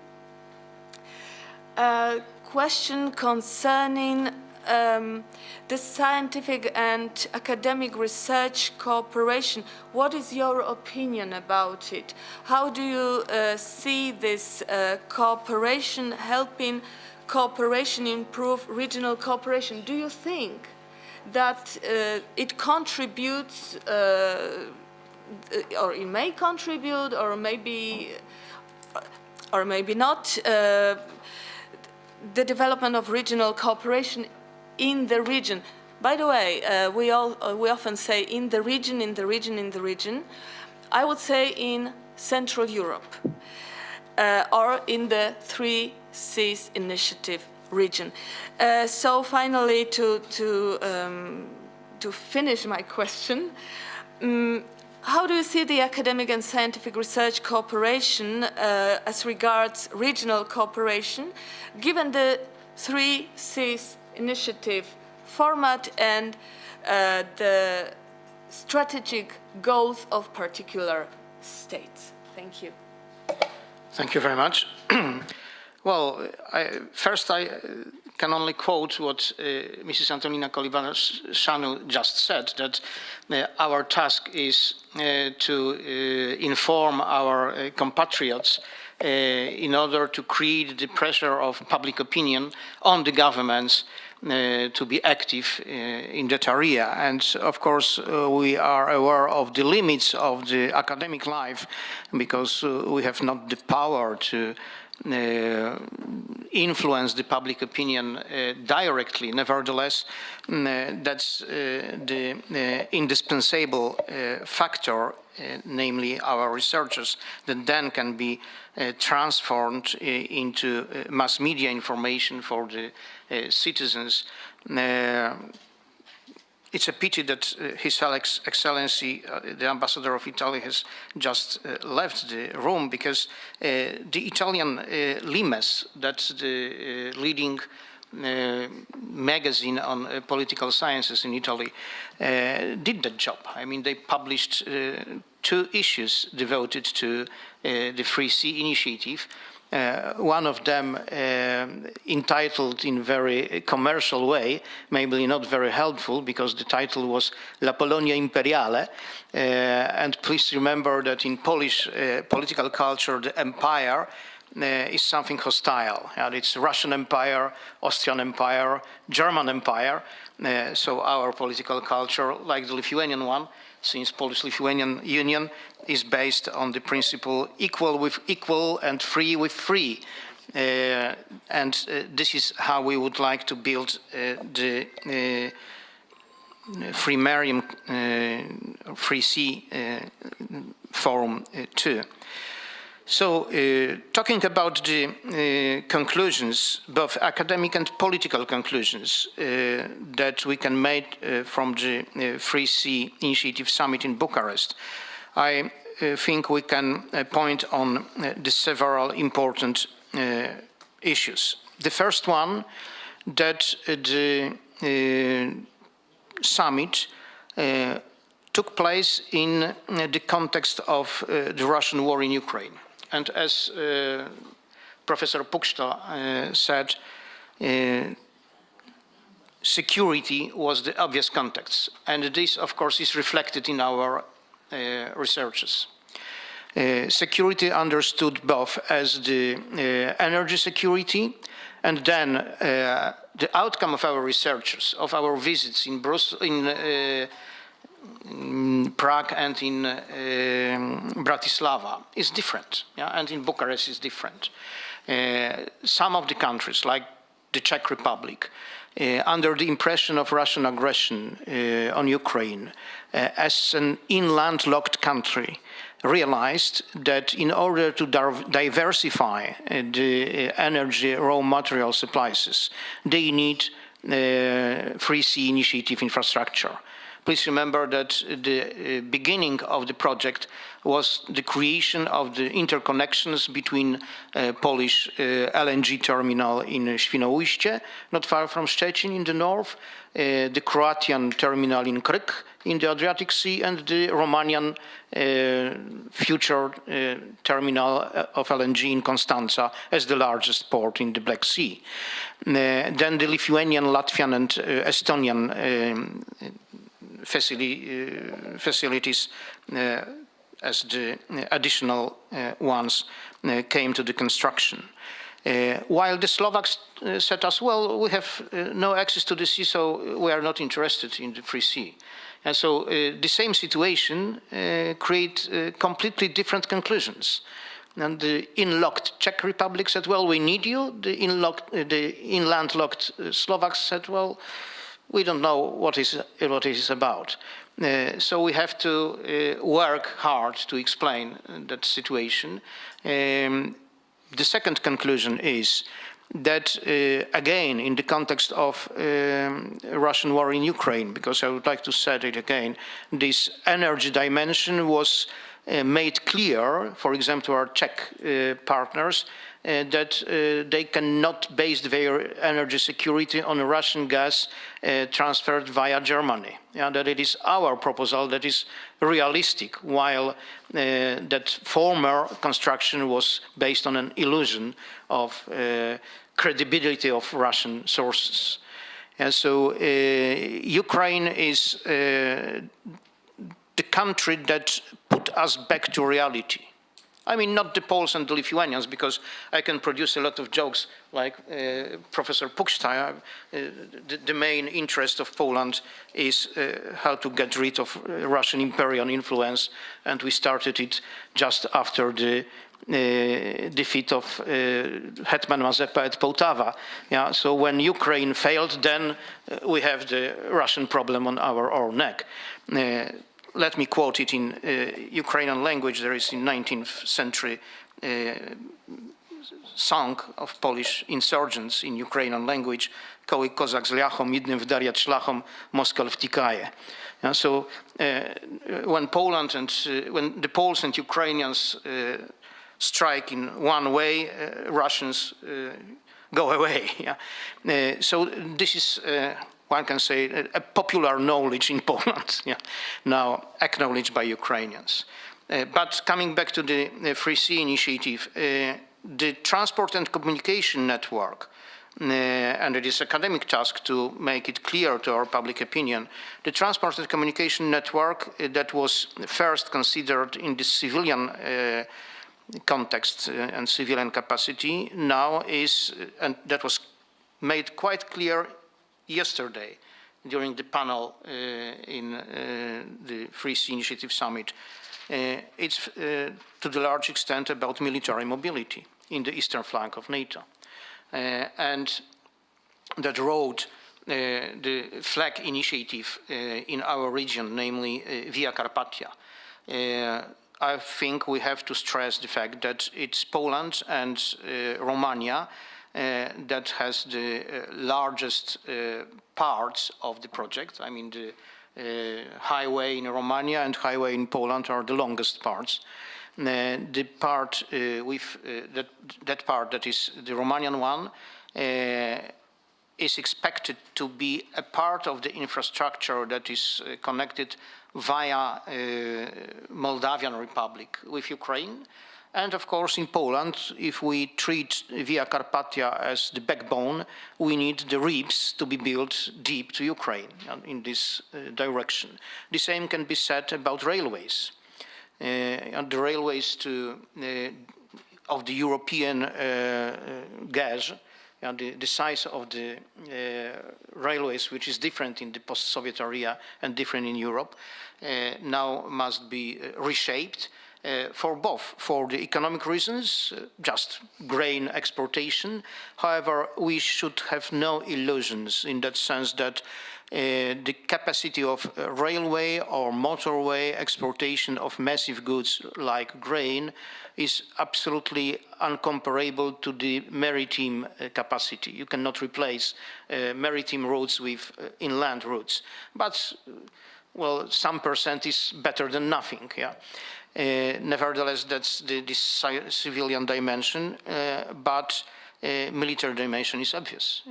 a question concerning the scientific and academic research cooperation. What is your opinion about it? How do you see this cooperation helping cooperation improve regional cooperation? Do you think that it contributes, or it may contribute, or maybe not, the development of regional cooperation in the region? By the way, we often say in the region, in the region, in the region. I would say in Central Europe, or in the 3 Seas Initiative region. So finally, to finish my question, how do you see the academic and scientific research cooperation as regards regional cooperation, given the 3 Seas Initiative format and the strategic goals of particular states? Thank you. Thank you very much. Well, first I can only quote what Mrs. Antonia Colibășanu just said, that our task is to inform our compatriots in order to create the pressure of public opinion on the governments to be active in that area. And of course, we are aware of the limits of the academic life, because we have not the power to influence the public opinion directly. Nevertheless, that's the indispensable factor, namely our researchers, that then can be transformed into mass media information for the citizens. It's a pity that His Excellency, the Ambassador of Italy, has just left the room, because the Italian Limes, that's the leading magazine on political sciences in Italy, did that job. I mean, they published 2 issues devoted to the Free Sea Initiative. One of them entitled in very commercial way, maybe not very helpful, because the title was La Polonia Imperiale. And please remember that in Polish political culture, the empire is something hostile. And it's Russian Empire, Austrian Empire, German Empire. So our political culture, like the Lithuanian one, since Polish-Lithuanian Union is based on the principle equal with equal and free with free. And this is how we would like to build the Free Marium, Free Sea Forum too. So, talking about the conclusions, both academic and political conclusions that we can make from the Free Sea Initiative Summit in Bucharest, I think we can point on the several important issues. The first one, that the summit took place in the context of the Russian war in Ukraine. And as Professor Pukšto said, security was the obvious context. And this, of course, is reflected in our researches. Security understood both as the energy security, and then the outcome of our researchers, of our visits in Prague and in Bratislava is different, yeah? And in Bucharest is different. Some of the countries, like the Czech Republic, under the impression of Russian aggression on Ukraine, as an inland locked country, realized that in order to diversify the energy raw material supplies, they need free sea initiative infrastructure. Please remember that the beginning of the project was the creation of the interconnections between Polish LNG terminal in Świnoujście, not far from Szczecin in the north, the Croatian terminal in Krk in the Adriatic Sea, and the Romanian future terminal of LNG in Constanța as the largest port in the Black Sea. Then the Lithuanian, Latvian, and Estonian facilities as the additional ones came to the construction. While the Slovaks said as well, we have no access to the sea, so we are not interested in the free sea. And so the same situation create completely different conclusions. And the inlocked Czech Republic said, well, we need you. The inland locked Slovaks said, well, we don't know what it is about. So we have to work hard to explain that situation. The second conclusion is that, again, in the context of Russian war in Ukraine, because I would like to say it again, this energy dimension was made clear, for example, to our Czech partners, that they cannot base their energy security on Russian gas transferred via Germany. Yeah, that it is our proposal that is realistic, while that former construction was based on an illusion of credibility of Russian sources. And so Ukraine is the country that put us back to reality. I mean, not the Poles and the Lithuanians, because I can produce a lot of jokes like Professor Pukšto. The main interest of Poland is how to get rid of Russian imperial influence, and we started it just after the defeat of Hetman Mazepa at Poltava. Yeah, so when Ukraine failed, then we have the Russian problem on our own neck. Let me quote it in Ukrainian language. There is a 19th century song of Polish insurgents in Ukrainian language, Koły kozak z ляхом, jednym wdariać szlachom, Moskal wtikaje. So when when the Poles and Ukrainians strike in one way, Russians go away. Yeah? So this is one can say a popular knowledge in Poland, yeah, now acknowledged by Ukrainians. But coming back to the Free Sea Initiative, the transport and communication network, and it is an academic task to make it clear to our public opinion, the transport and communication network that was first considered in the civilian context and civilian capacity now is, and that was made quite clear yesterday during the panel in the Free Sea Initiative Summit. It's to the large extent about military mobility in the eastern flank of NATO. And that road, the flag initiative in our region, namely Via Carpathia, I think we have to stress the fact that it's Poland and Romania that has the largest parts of the project. I mean, the highway in Romania and highway in Poland are the longest parts. The part with that part that is the Romanian one is expected to be a part of the infrastructure that is connected via Moldavian Republic with Ukraine. And of course, in Poland, if we treat Via Carpathia as the backbone, we need the ribs to be built deep to Ukraine in this direction. The same can be said about railways. and the railways of the European gas, and the size of the railways, which is different in the post-Soviet area and different in Europe, now must be reshaped for both, for the economic reasons, just grain exportation. However, we should have no illusions in that sense that the capacity of railway or motorway exportation of massive goods like grain is absolutely uncomparable to the maritime capacity. You cannot replace maritime routes with inland routes, but well, some percent is better than nothing. Yeah. Nevertheless, that's the civilian dimension, but military dimension is obvious.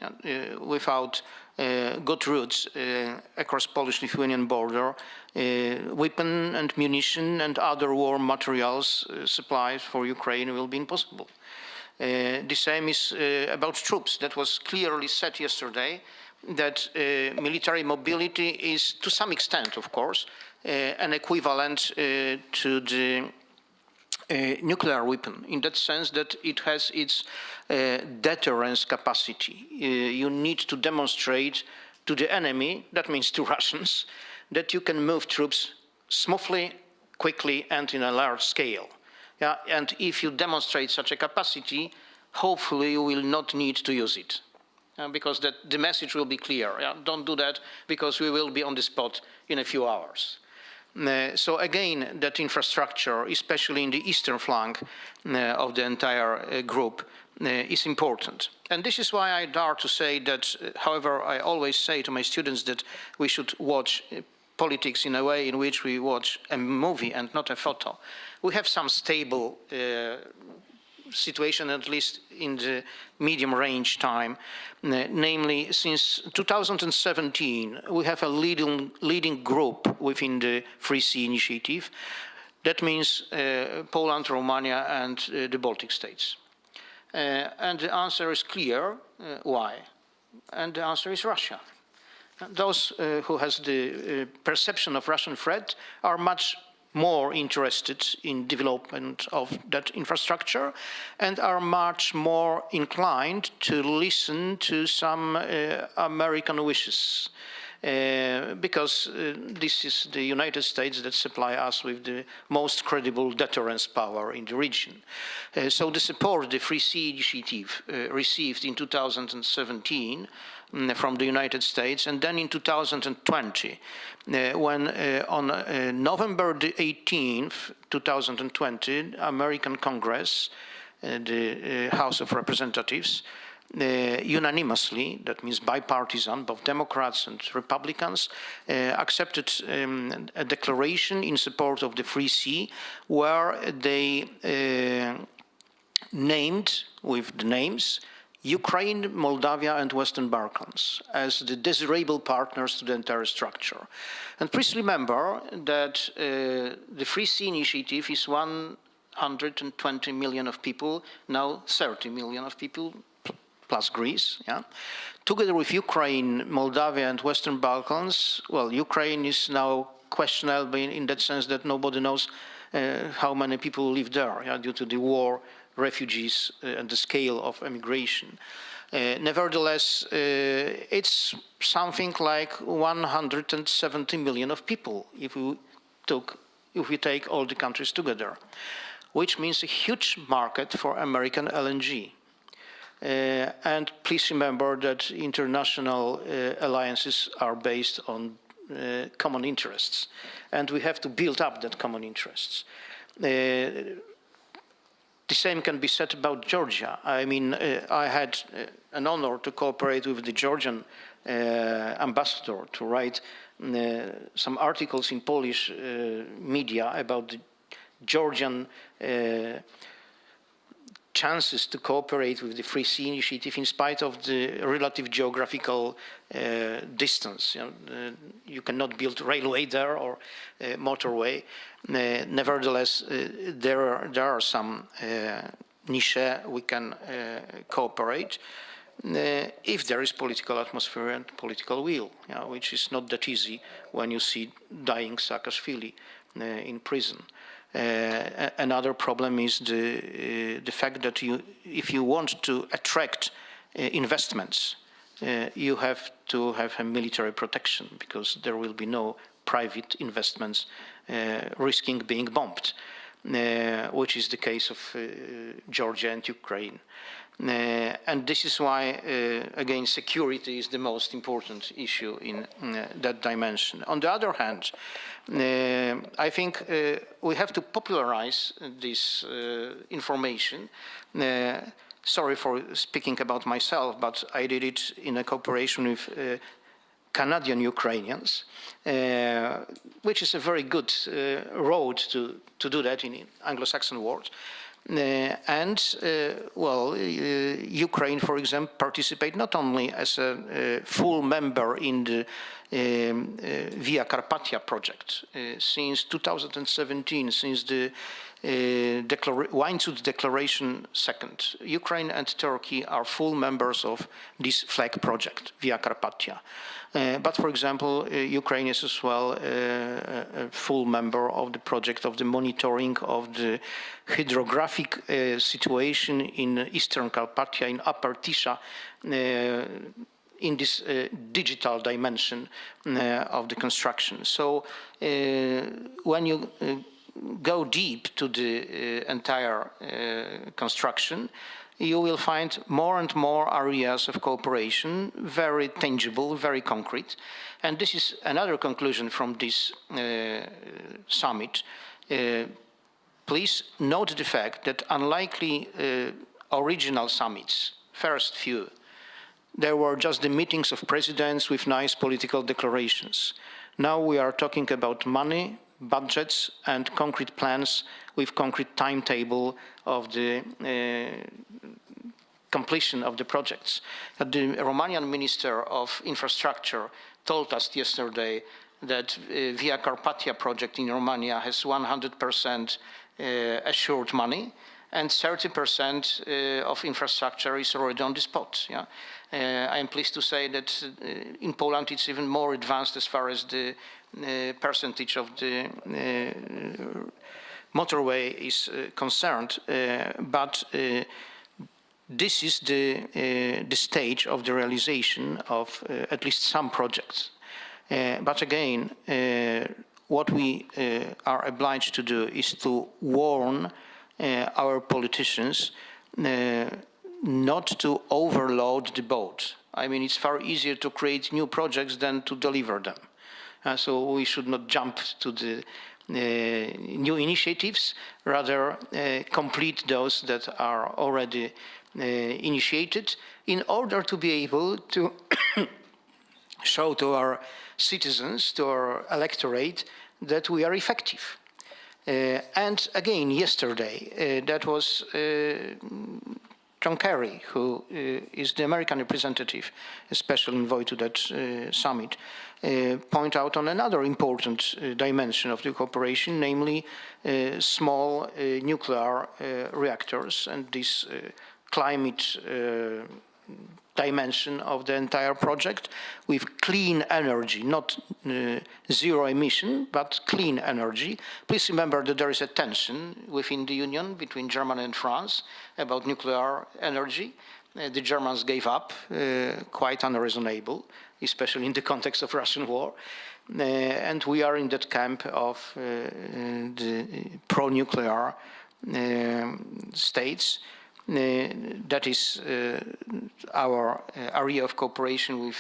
Without good routes across Polish-Lithuanian border, weapon and munition and other war materials supplies for Ukraine will be impossible. The same is about troops. That was clearly said yesterday, that military mobility is, to some extent, of course, an equivalent to the nuclear weapon, in that sense that it has its deterrence capacity. You need to demonstrate to the enemy, that means to Russians, that you can move troops smoothly, quickly, and in a large scale. Yeah? And if you demonstrate such a capacity, hopefully you will not need to use it. Because the message will be clear. Yeah? Don't do that, because we will be on the spot in a few hours. So again, that infrastructure, especially in the eastern flank of the entire group, is important. And this is why I dare to say that, however, I always say to my students that we should watch politics in a way in which we watch a movie and not a photo. We have some stable situation, at least in the medium range time. Namely, since 2017, we have a leading group within the Free Sea Initiative. That means Poland, Romania, and the Baltic states. And the answer is clear. Why? And the answer is Russia. Those who has the perception of Russian threat are much more interested in development of that infrastructure and are much more inclined to listen to some American wishes. Because this is the United States that supply us with the most credible deterrence power in the region. So the support the Free Sea Initiative received in 2017 from the United States, and then in 2020, when on November the 18th, 2020, American Congress, the House of Representatives, unanimously, that means bipartisan, both Democrats and Republicans, accepted a declaration in support of the Free Sea, where they named, with the names, Ukraine, Moldavia, and Western Balkans as the desirable partners to the entire structure. And please remember that the Free Sea Initiative is 120 million of people, now 30 million of people, plus Greece, yeah? Together with Ukraine, Moldavia, and Western Balkans. Well, Ukraine is now questionable in that sense that nobody knows how many people live there, yeah, due to the war, refugees, and the scale of immigration. Nevertheless, it's something like 170 million of people if we take all the countries together, which means a huge market for American LNG. And please remember that international alliances are based on common interests, and we have to build up that common interests. The same can be said about Georgia. I mean, I had an honor to cooperate with the Georgian ambassador to write some articles in Polish media about the Georgian chances to cooperate with the Free Sea Initiative in spite of the relative geographical distance. You cannot build railway there or motorway. Nevertheless, there are some niche we can cooperate if there is political atmosphere and political will, which is not that easy when you see dying Saakashvili in prison. Another problem is the fact that if you want to attract investments, you have to have a military protection, because there will be no private investments risking being bombed, which is the case of Georgia and Ukraine. And this is why, again, security is the most important issue in that dimension. On the other hand, I think we have to popularize this information. Sorry for speaking about myself, but I did it in a cooperation with Canadian Ukrainians, which is a very good road to do that in Anglo-Saxon world. Ukraine, for example, participate not only as a full member in the Via Carpathia project since 2017, since the Łańcuch Declaration II. Ukraine and Turkey are full members of this flag project, Via Carpathia. But for example, Ukraine is as well a full member of the project of the monitoring of the hydrographic situation in Eastern Carpathia, in Upper Tisza, in this digital dimension of the construction. So when you go deep to the entire construction, you will find more and more areas of cooperation, very tangible, very concrete. And this is another conclusion from this summit. Please note the fact that unlike original summits, first few, there were just the meetings of presidents with nice political declarations. Now we are talking about money, budgets, and concrete plans with concrete timetable of the completion of the projects. The Romanian Minister of Infrastructure told us yesterday that Via Carpathia project in Romania has 100% assured money, and 30% of infrastructure is already on the spot. Yeah? I am pleased to say that in Poland it's even more advanced as far as the percentage of the motorway is concerned, but this is the stage of the realization of at least some projects. But again, what we are obliged to do is to warn our politicians not to overload the boat. I mean, it's far easier to create new projects than to deliver them. So we should not jump to the new initiatives, rather complete those that are already initiated, in order to be able to show to our citizens, to our electorate, that we are effective. And again, yesterday, that was John Kerry, who is the American representative, especially envoy to that summit, point out on another important dimension of the cooperation, namely small nuclear reactors and this climate dimension of the entire project with clean energy, not zero emission, but clean energy. Please remember that there is a tension within the Union between Germany and France about nuclear energy. The Germans gave up, quite unreasonable, especially in the context of Russian war. And we are in that camp of the pro-nuclear states. That is our area of cooperation with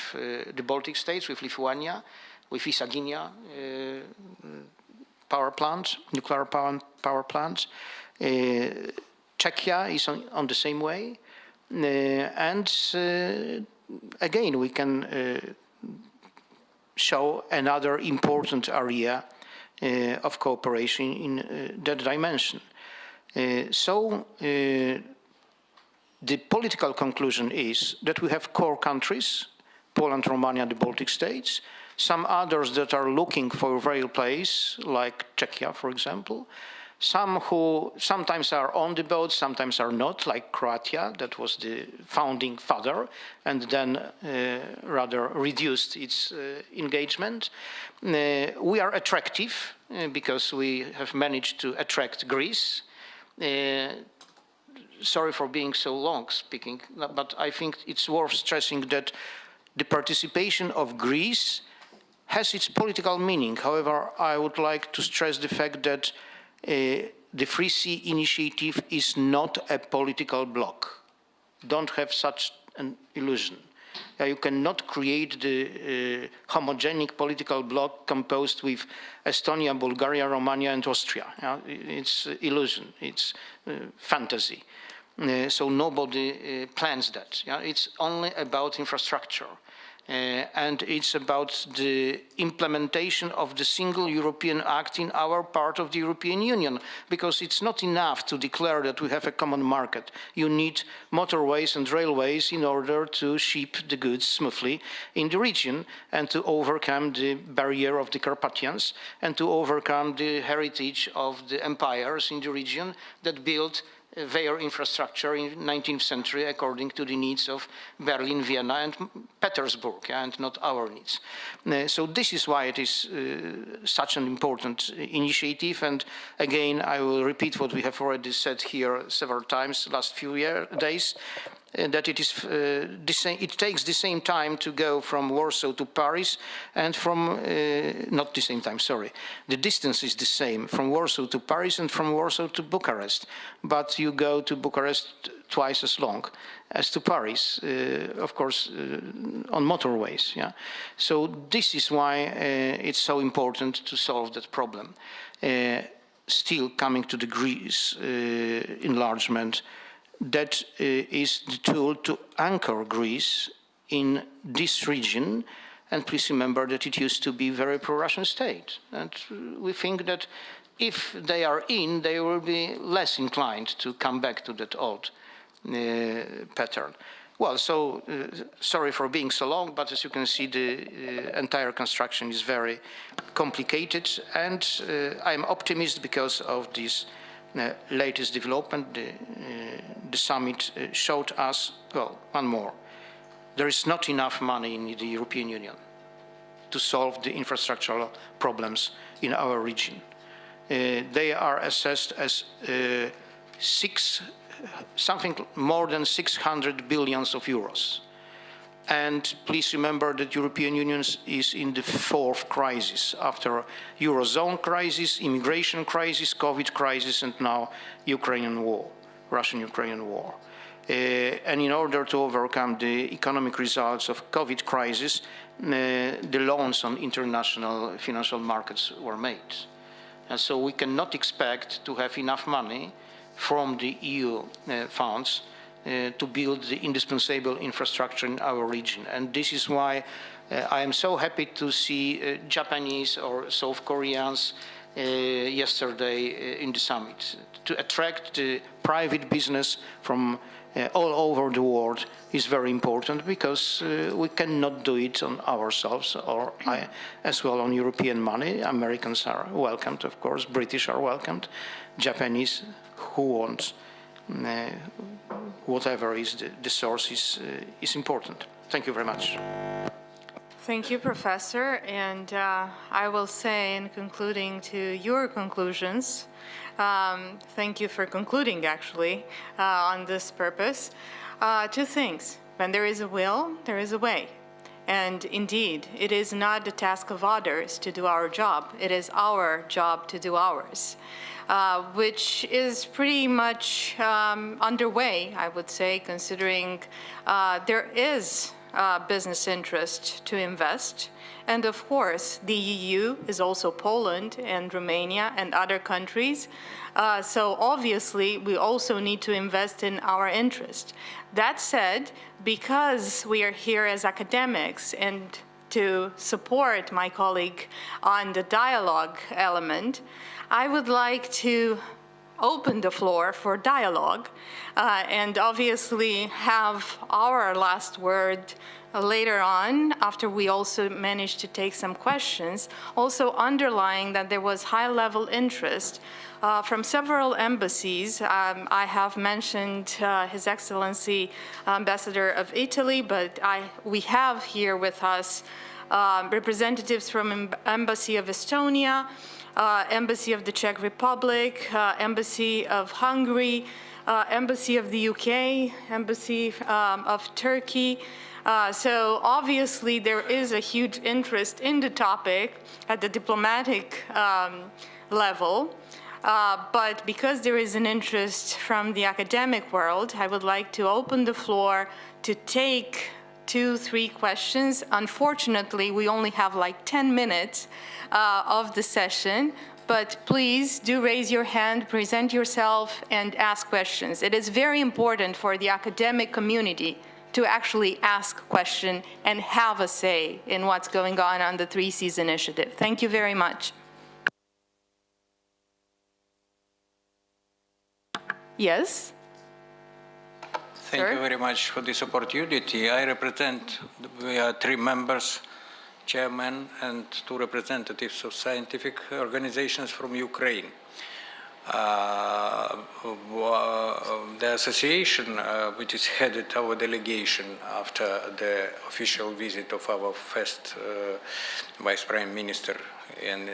the Baltic states, with Lithuania, with Vysaginia power plant, nuclear power plants. Czechia is on the same way. And again, we can show another important area of cooperation in that dimension. The political conclusion is that we have core countries, Poland, Romania, the Baltic states, some others that are looking for a real place, like Czechia, for example, some who sometimes are on the boat, sometimes are not, like Croatia, that was the founding father, and then rather reduced its engagement. We are attractive because we have managed to attract Greece. Sorry for being so long speaking, but I think it's worth stressing that the participation of Greece has its political meaning. However, I would like to stress the fact that the Free Sea Initiative is not a political bloc. Don't have such an illusion. You cannot create the homogenic political bloc composed with Estonia, Bulgaria, Romania, and Austria. It's illusion, it's fantasy. So nobody plans that. It's only about infrastructure. And it's about the implementation of the single European Act in our part of the European Union, because it's not enough to declare that we have a common market. You need motorways and railways in order to ship the goods smoothly in the region and to overcome the barrier of the Carpathians and to overcome the heritage of the empires in the region that built their infrastructure in the 19th century according to the needs of Berlin, Vienna, and Petersburg, and not our needs. So this is why it is such an important initiative. And again, I will repeat what we have already said here several times last few days, that it is it takes the same time to go from Warsaw to Paris, and from not the same time, sorry. The distance is the same from Warsaw to Paris and from Warsaw to Bucharest, but you go to Bucharest twice as long as to Paris, of course, on motorways. Yeah. So this is why it's so important to solve that problem. Still coming to the Greece enlargement. That is the tool to anchor Greece in this region. And please remember that it used to be a very pro-Russian state. And we think that if they are in, they will be less inclined to come back to that old pattern. Well, so sorry for being so long, but as you can see, the entire construction is very complicated. And I'm optimist because of this latest development. The summit showed us, well, one more. There is not enough money in the European Union to solve the infrastructural problems in our region. They are assessed as something more than 600 billions of euros. And please remember that European Union is in the fourth crisis after Eurozone crisis, immigration crisis, COVID crisis, and now Ukrainian war, Russian-Ukrainian war. And in order to overcome the economic results of COVID crisis, the loans on international financial markets were made. And so we cannot expect to have enough money from the EU funds to build the indispensable infrastructure in our region. And this is why I am so happy to see Japanese or South Koreans yesterday in the summit. To attract the private business from all over the world is very important, because we cannot do it on ourselves or as well on European money. Americans are welcomed, of course, British are welcomed, Japanese, who wants whatever is the source is important. Thank you very much. Thank you, Professor. And I will say, in concluding to your conclusions, thank you for concluding, actually, on this purpose. Two things. When there is a will, there is a way. And indeed, it is not the task of others to do our job. It is our job to do ours, which is pretty much underway, I would say, considering there is business interest to invest. And of course, the EU is also Poland and Romania and other countries. So obviously, we also need to invest in our interest. That said, because we are here as academics and to support my colleague on the dialogue element, I would like to open the floor for dialogue and obviously have our last word later on, after we also managed to take some questions, also underlying that there was high-level interest from several embassies. I have mentioned His Excellency Ambassador of Italy, but we have here with us representatives from Embassy of Estonia, Embassy of the Czech Republic, Embassy of Hungary, Embassy of the UK, Embassy of Turkey. So obviously there is a huge interest in the topic at the diplomatic level. But because there is an interest from the academic world, I would like to open the floor to take 2-3 questions. Unfortunately, we only have like 10 minutes of the session, but please do raise your hand, present yourself, and ask questions. It is very important for the academic community to actually ask questions and have a say in what's going on the 3 Cs initiative. Thank you very much. Yes? Thank you very much for this opportunity. I represent, we are 3 members, chairman and 2 representatives of scientific organizations from Ukraine. The association, which is headed our delegation after the official visit of our first Vice Prime Minister and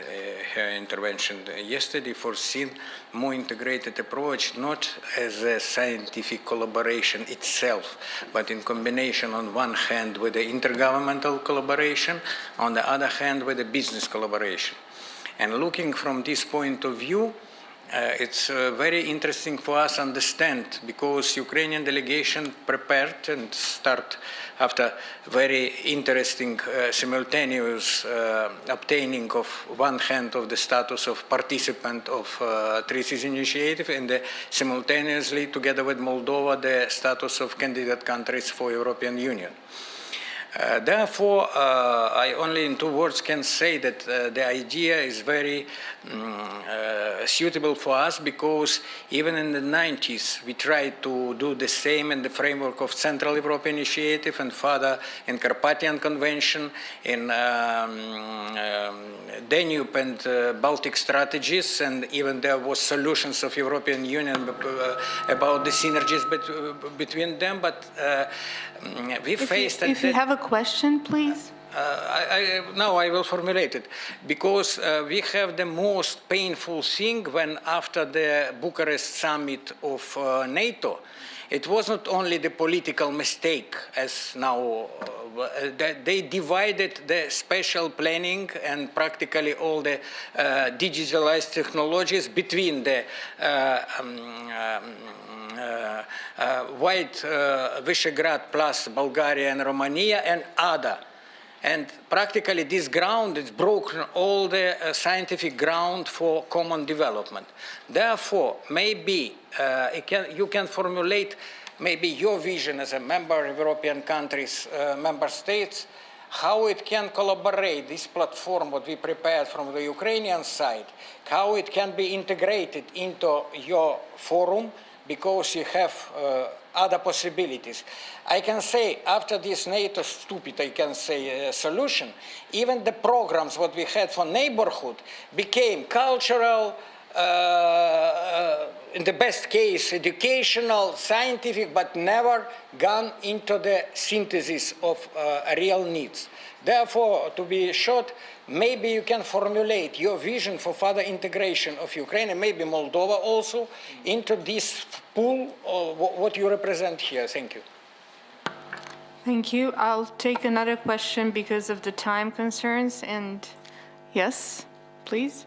her intervention yesterday, foreseen more integrated approach, not as a scientific collaboration itself, but in combination on one hand with the intergovernmental collaboration, on the other hand with the business collaboration. And looking from this point of view, it's very interesting for us to understand, because Ukrainian delegation prepared and start after very interesting simultaneous obtaining of one hand of the status of participant of 3 Cs initiative, and simultaneously together with Moldova the status of candidate countries for European Union. Therefore, I only in 2 words can say that the idea is very suitable for us, because even in the 90s we tried to do the same in the framework of Central European Initiative and further in Carpathian Convention, in Danube and Baltic strategies, and even there was solutions of European Union about the synergies between them, but we faced... If you have a question, please. Now I will formulate it, because we have the most painful thing when after the Bucharest summit of NATO, it was not only the political mistake, as now they divided the special planning and practically all the digitalized technologies between the white Visegrad plus Bulgaria and Romania and other. And practically this ground is broken, all the scientific ground for common development. Therefore, maybe you can formulate maybe your vision as a member of European countries, member states, how it can collaborate, this platform what we prepared from the Ukrainian side, how it can be integrated into your forum, because you have other possibilities. I can say, after this NATO stupid, I can say, solution, even the programs what we had for neighborhood became cultural, in the best case, educational, scientific, but never gone into the synthesis of real needs. Therefore, to be short, maybe you can formulate your vision for further integration of Ukraine and maybe Moldova also into this pool of what you represent here. Thank you. Thank you. I'll take another question because of the time concerns. And yes, please.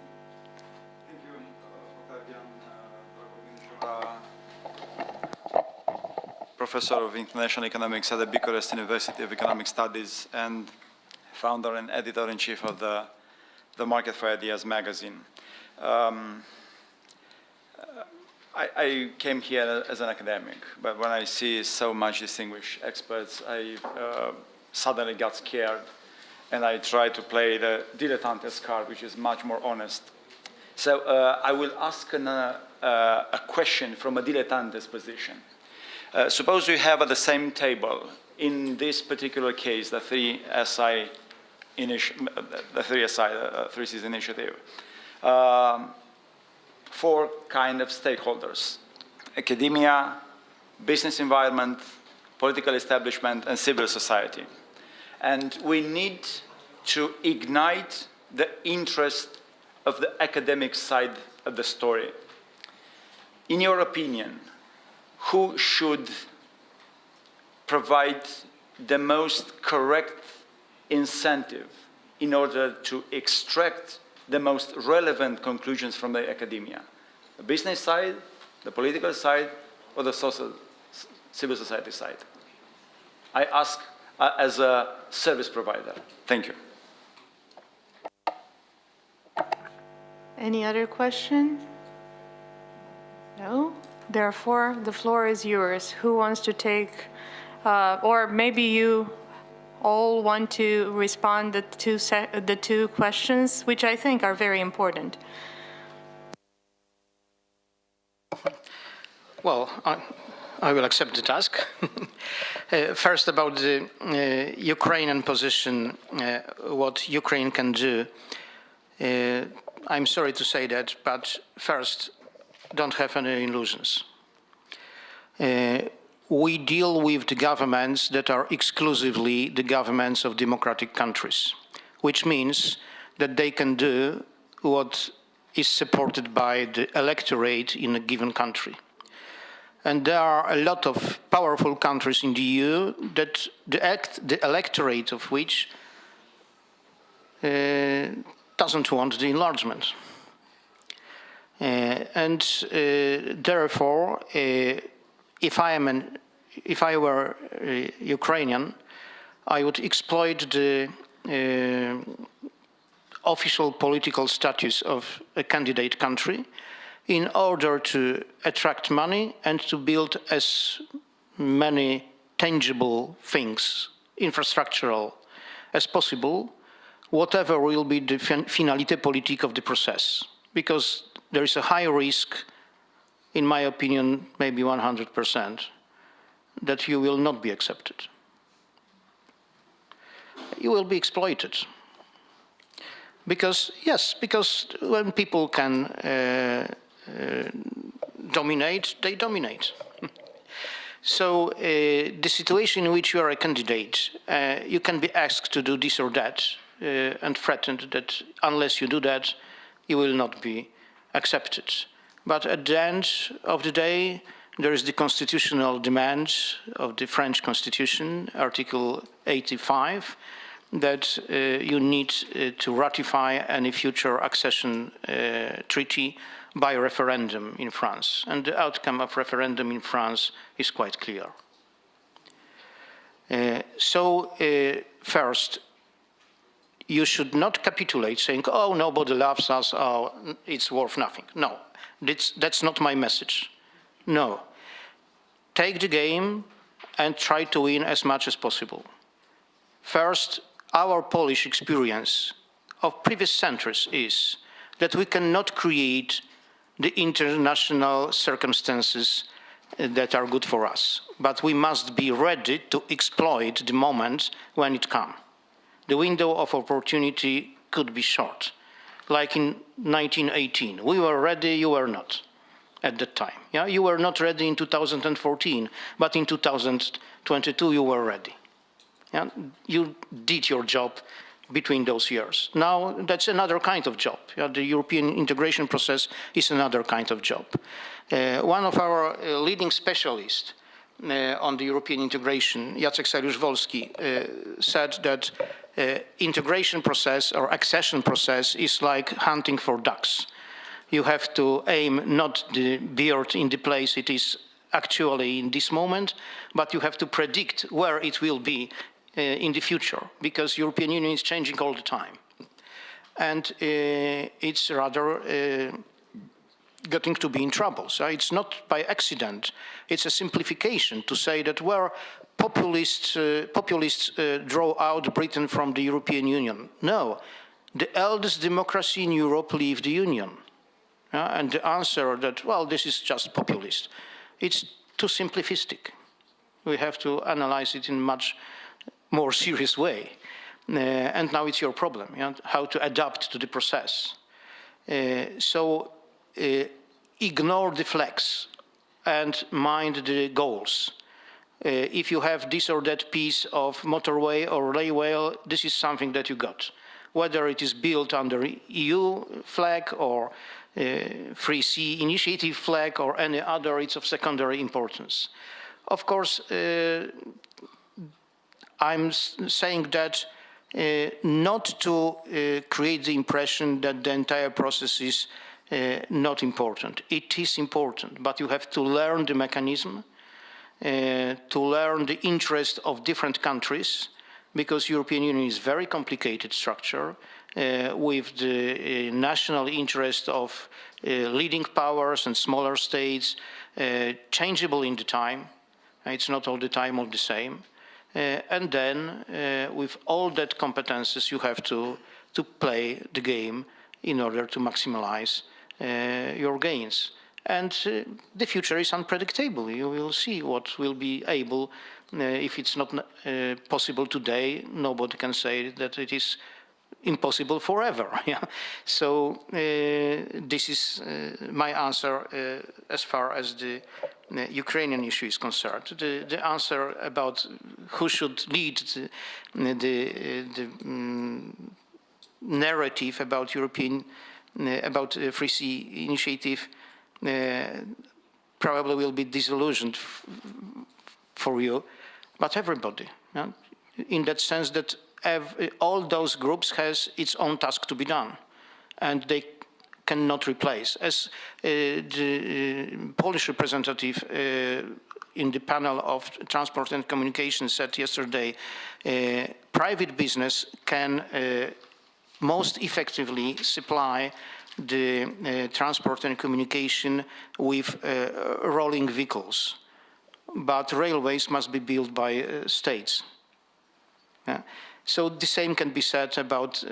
Professor of International Economics at the Bucharest University of Economic Studies and founder and editor-in-chief of the Market for Ideas magazine. I came here as an academic, but when I see so much distinguished experts, I suddenly got scared, and I tried to play the dilettante's card, which is much more honest. So I will ask a question from a dilettante's position. Suppose we have at the same table, in this particular case, the 3SI initiative, four kind of stakeholders: academia, business environment, political establishment, and civil society. And we need to ignite the interest of the academic side of the story. In your opinion, who should provide the most correct incentive in order to extract the most relevant conclusions from the academia? The business side, the political side, or the civil society side? I ask as a service provider. Thank you. Any other question? No? Therefore, the floor is yours. Who wants to take, or maybe you all want to respond the two questions, which I think are very important. Well, I will accept the task. First, about the Ukrainian position, what Ukraine can do. I'm sorry to say that, but first, don't have any illusions. We deal with the governments that are exclusively the governments of democratic countries, which means that they can do what is supported by the electorate in a given country. And there are a lot of powerful countries in the EU that the electorate of which doesn't want the enlargement. Therefore, if I were Ukrainian, I would exploit the official political status of a candidate country in order to attract money and to build as many tangible things, infrastructural, as possible, whatever will be the finalité politique of the process. Because there is a high risk, in my opinion, maybe 100%, that you will not be accepted. You will be exploited. Because, yes, because when people can dominate, they dominate. So the situation in which you are a candidate, you can be asked to do this or that, and threatened that unless you do that, you will not be accepted. But at the end of the day, there is the constitutional demand of the French Constitution, Article 85, that you need to ratify any future accession treaty by referendum in France. And the outcome of referendum in France is quite clear. First, you should not capitulate saying, oh, nobody loves us, oh, it's worth nothing. No, that's not my message. No. Take the game and try to win as much as possible. First, our Polish experience of previous centuries is that we cannot create the international circumstances that are good for us, but we must be ready to exploit the moment when it comes. The window of opportunity could be short, like in 1918. We were ready, you were not at that time. Yeah? You were not ready in 2014, but in 2022 you were ready. Yeah? You did your job between those years. Now that's another kind of job. Yeah? The European integration process is another kind of job. One of our leading specialists on the European integration, Jacek Saryusz-Wolski, said that integration process or accession process is like hunting for ducks. You have to aim not the bird in the place it is actually in this moment, but you have to predict where it will be in the future, because European Union is changing all the time. And it's rather getting to be in trouble. So it's not by accident. It's a simplification to say that where populists draw out Britain from the European Union. No, the eldest democracy in Europe leave the Union. And the answer that, well, this is just populist, it's too simplistic. We have to analyze it in a much more serious way. And now it's your problem, how to adapt to the process. So ignore the flags and mind the goals. If you have this or that piece of motorway or railway, this is something that you got. Whether it is built under EU flag or Free Sea Initiative flag or any other, it's of secondary importance. Of course, I'm saying that not to create the impression that the entire process is not important. It is important, but you have to learn the mechanism, to learn the interest of different countries, because European Union is a very complicated structure with the national interest of leading powers and smaller states, changeable in the time. It's not all the time all the same. And then with all that competences, you have to play the game in order to maximize your gains. And the future is unpredictable. You will see what will be able. If it's not possible today, nobody can say that it is impossible forever. So this is my answer as far as the Ukrainian issue is concerned. The answer about who should lead the narrative about about Free Sea Initiative probably will be disillusioned for you, but everybody, in that sense that all those groups has its own task to be done, and they cannot replace. As the Polish representative in the panel of transport and communication said yesterday, private business can most effectively supply the transport and communication with rolling vehicles, but railways must be built by states. So the same can be said about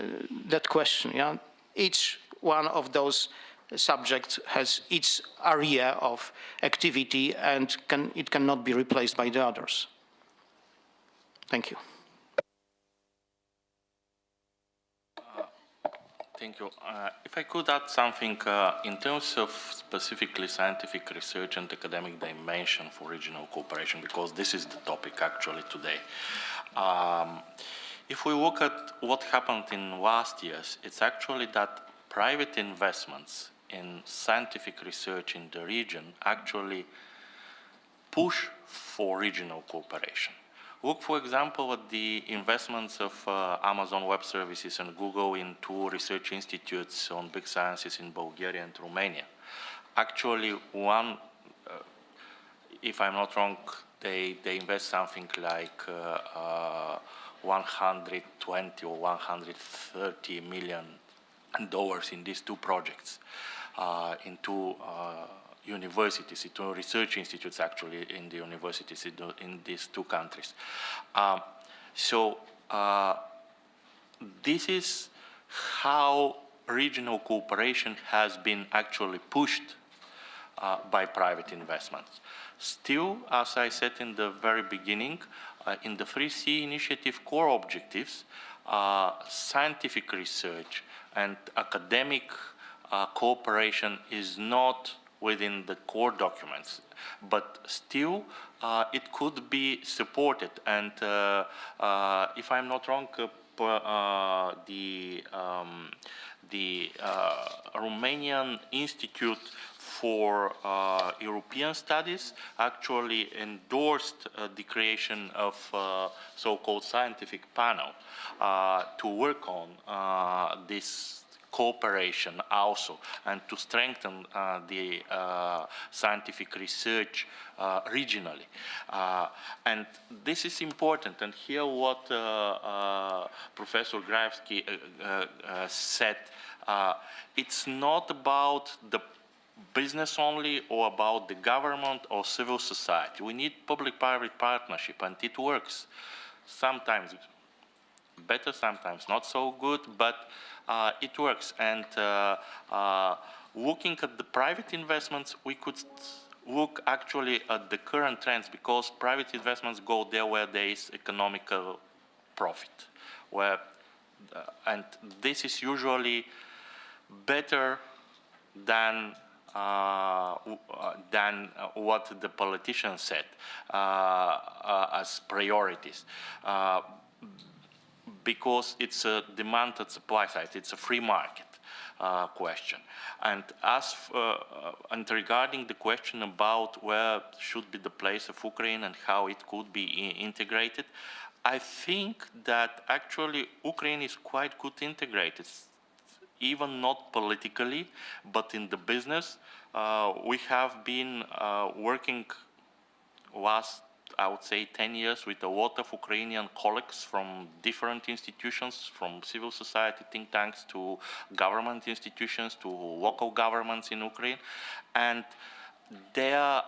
that question. Each one of those subjects has its area of activity, and it cannot be replaced by the others. Thank you. Thank you. If I could add something in terms of specifically scientific research and academic dimension for regional cooperation, because this is the topic actually today. If we look at what happened in last years, it's actually that private investments in scientific research in the region actually push for regional cooperation. Look, for example, at the investments of Amazon Web Services and Google in 2 research institutes on big sciences in Bulgaria and Romania. Actually, one, if I'm not wrong, they invest something like 120 or 130 million dollars in these 2 projects, in 2 universities, 2 research institutes actually in the universities in these 2 countries. So this is how regional cooperation has been actually pushed by private investments. Still, as I said in the very beginning, in the Free Sea Initiative core objectives, scientific research and academic cooperation is not within the core documents, but still it could be supported. And if I'm not wrong, the Romanian Institute for European Studies actually endorsed the creation of so-called scientific panel to work on this cooperation also, and to strengthen the scientific research regionally. And this is important, and here what Professor Grajewski said, it's not about the business only or about the government or civil society. We need public-private partnership, and it works. Sometimes better, sometimes not so good, but it works. And looking at the private investments, we could look actually at the current trends, because private investments go there where there is economical profit, and this is usually better than what the politicians said as priorities, because it's a demand and supply side, it's a free market question. And and regarding the question about where should be the place of Ukraine and how it could be integrated, I think that actually Ukraine is quite good integrated, even not politically, but in the business. We have been working last, I would say, 10 years with a lot of Ukrainian colleagues from different institutions, from civil society, think tanks, to government institutions, to local governments in Ukraine. And they are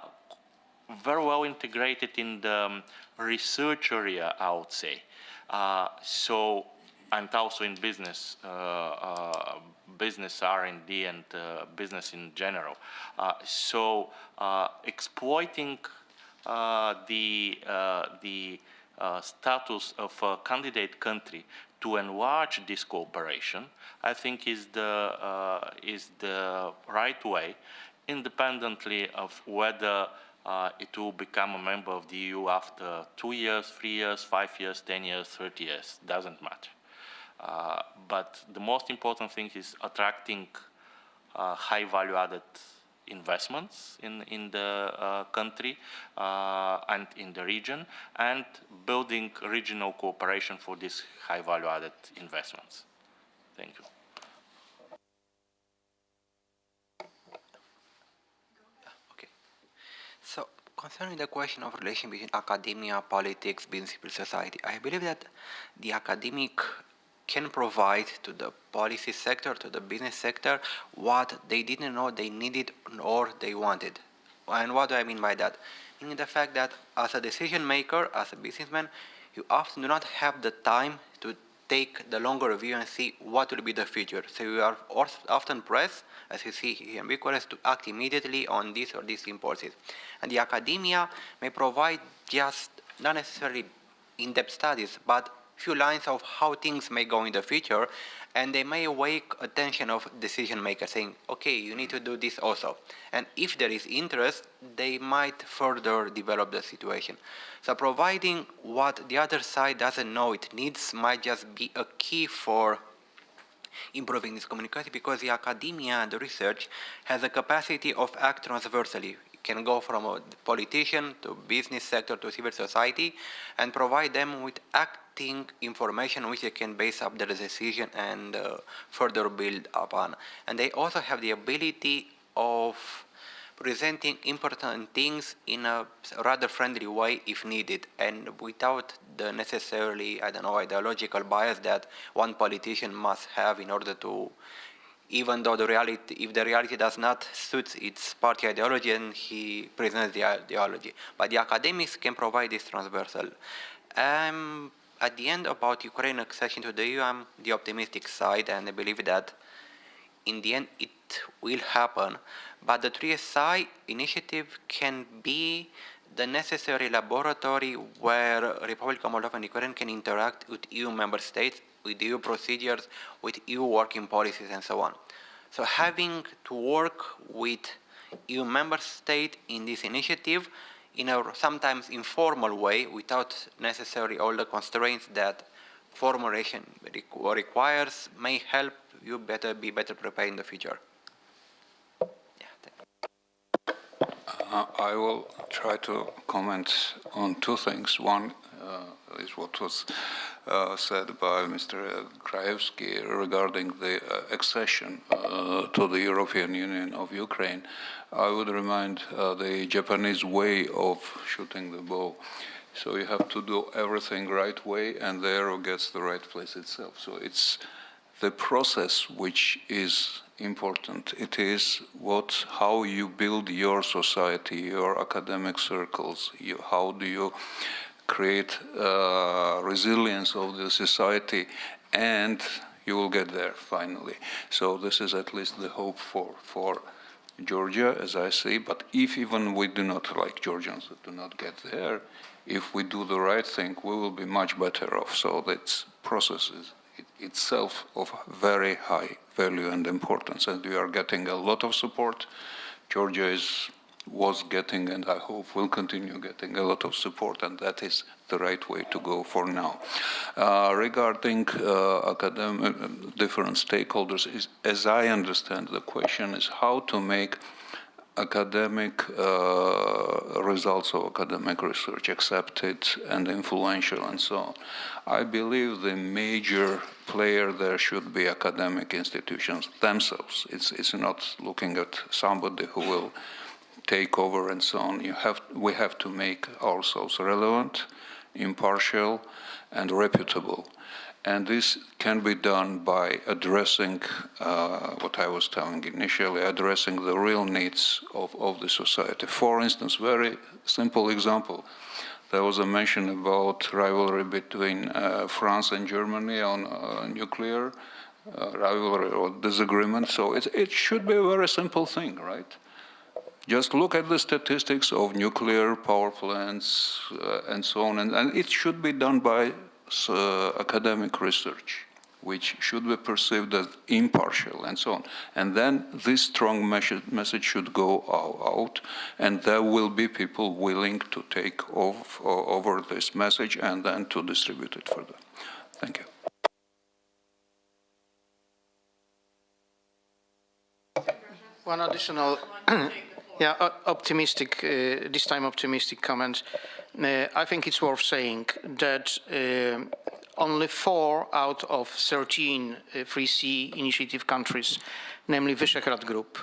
very well integrated in the research area, I would say. And also in business, business R&D and business in general. Exploiting the status of a candidate country to enlarge this cooperation, I think is the right way, independently of whether it will become a member of the EU after 2 years, 3 years, 5 years, 10 years, 30 years, doesn't matter. But the most important thing is attracting high value-added investments in the country and in the region, and building regional cooperation for these high value-added investments. Thank you. Okay. So, concerning the question of relation between academia, politics, business, civil society, I believe that the academic can provide to the policy sector, to the business sector, what they didn't know they needed or they wanted. And what do I mean by that? Meaning the fact that as a decision maker, as a businessman, you often do not have the time to take the longer view and see what will be the future. So you are often pressed, as you see here in Bucharest, to act immediately on this or these impulses. And the academia may provide just not necessarily in-depth studies, but few lines of how things may go in the future, and they may awake attention of decision makers saying, okay, you need to do this also. And if there is interest, they might further develop the situation. So providing what the other side doesn't know it needs might just be a key for improving this communication, because the academia and the research has a capacity of act transversally. Can go from a politician to business sector to civil society and provide them with acting information which they can base up their decision and further build upon. And they also have the ability of presenting important things in a rather friendly way if needed, and without the necessarily, I don't know, ideological bias that one politician must have in order to, even though the reality, if the reality does not suit its party ideology, and he presents the ideology. But the academics can provide this transversal. At the end, about Ukraine accession to the EU, I'm the optimistic side, and I believe that in the end it will happen. But the 3SI initiative can be the necessary laboratory where Republic of Moldova and Ukraine can interact with EU member states, with EU procedures, with EU working policies, and so on. So having to work with EU member state in this initiative in a sometimes informal way, without necessarily all the constraints that formulation requires, may help you be better prepared in the future. I will try to comment on two things. One is what was said by Mr. Grajewski regarding the accession to the European Union of Ukraine. I would remind the Japanese way of shooting the bow. So you have to do everything right way, and the arrow gets the right place itself. So it's the process which is important. It is how you build your society, your academic circles, how do you create resilience of the society, and You will get there finally. So this is at least the hope for Georgia, as I say. But if even we do not, like Georgians, do not get there, if we do the right thing, we will be much better off. So that process is itself of very high value and importance, and we are getting a lot of support. Georgia was getting, and I hope will continue getting, a lot of support, and that is the right way to go for now. Regarding different stakeholders, as I understand the question is how to make academic results of academic research accepted and influential and so on. I believe the major player there should be academic institutions themselves. It's not looking at somebody who will take over and so on. We have to make ourselves relevant, impartial, and reputable. And this can be done by addressing what I was telling initially, addressing the real needs of the society. For instance, very simple example. There was a mention about rivalry between France and Germany on nuclear rivalry or disagreement. So it should be a very simple thing, right? Just look at the statistics of nuclear power plants and so on, and it should be done by academic research, which should be perceived as impartial and so on. And then this strong message should go out, and there will be people willing to take over this message and then to distribute it further. Thank you. One additional, optimistic, this time optimistic comment. I think it's worth saying that only 4 out of 13 Free Sea Initiative countries, namely Visegrad Group,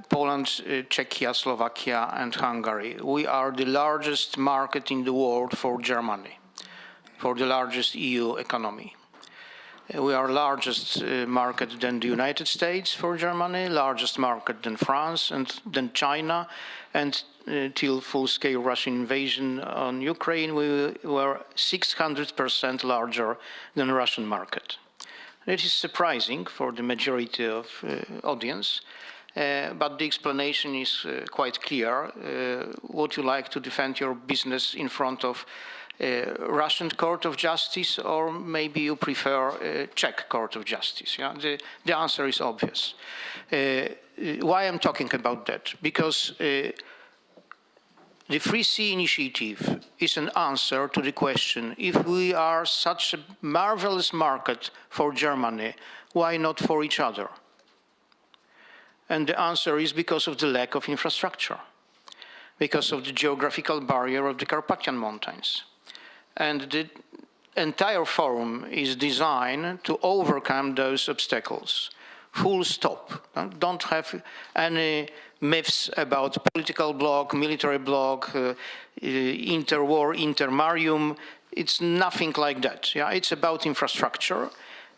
Poland, Czechia, Slovakia, and Hungary, we are the largest market in the world for Germany, for the largest EU economy. We are largest market than the United States for Germany, largest market than France and then China, and till full-scale Russian invasion on Ukraine, we were 600% larger than the Russian market. It is surprising for the majority of audience, but the explanation is quite clear. Would you like to defend your business in front of Russian Court of Justice, or maybe you prefer Czech Court of Justice? Yeah? The answer is obvious. Why I'm talking about that? Because the Free Sea Initiative is an answer to the question, if we are such a marvelous market for Germany, why not for each other? And the answer is because of the lack of infrastructure, because of the geographical barrier of the Carpathian Mountains. And the entire forum is designed to overcome those obstacles. Full stop. Don't have any myths about political bloc, military bloc, interwar, intermarium. It's nothing like that. Yeah? It's about infrastructure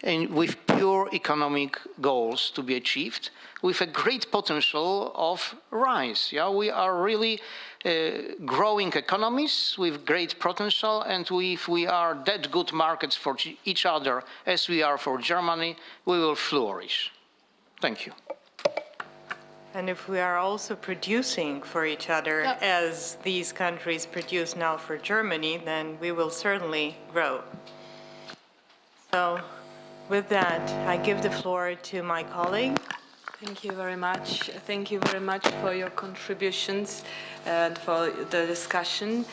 and with pure economic goals to be achieved, with a great potential of rise. Yeah? We are really growing economies with great potential, and if we are that good markets for each other as we are for Germany, we will flourish. Thank you. And if we are also producing for each other as these countries produce now for Germany, then we will certainly grow. So with that, I give the floor to my colleague. Thank you very much. Thank you very much for your contributions and for the discussion.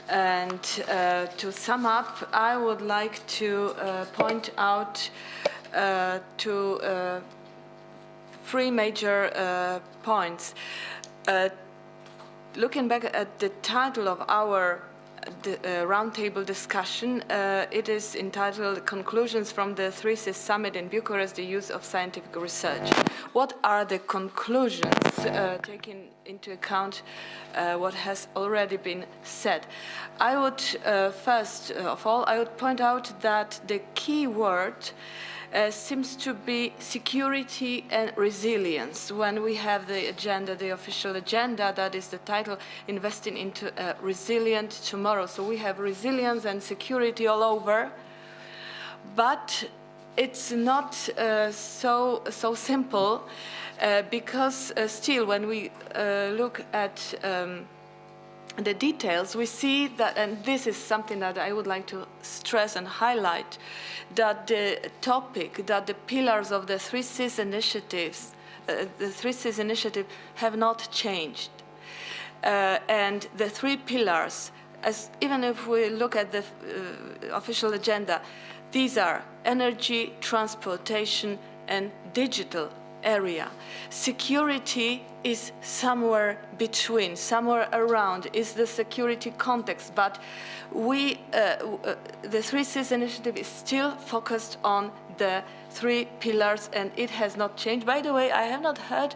And to sum up, I would like to point out to 3 major points. Looking back at the title of our roundtable discussion, it is entitled Conclusions from the 3C Summit in Bucharest, the Use of Scientific Research. What are the conclusions, taking into account what has already been said? I would, first of all, I would point out that the key word seems to be security and resilience. When we have the agenda, the official agenda, that is the title, Investing into a Resilient Tomorrow. So we have resilience and security all over, but it's not so simple because still when we look at the details, we see that, and this is something that I would like to stress and highlight, that the topic, that the pillars of the 3Cs initiatives, the 3Cs initiative have not changed. And the 3 pillars, even if we look at the official agenda, these are energy, transportation, and digital area. Security is somewhere between, somewhere around, is the security context, but we, the 3Cs initiative is still focused on the 3 pillars, and it has not changed. By the way, I have not heard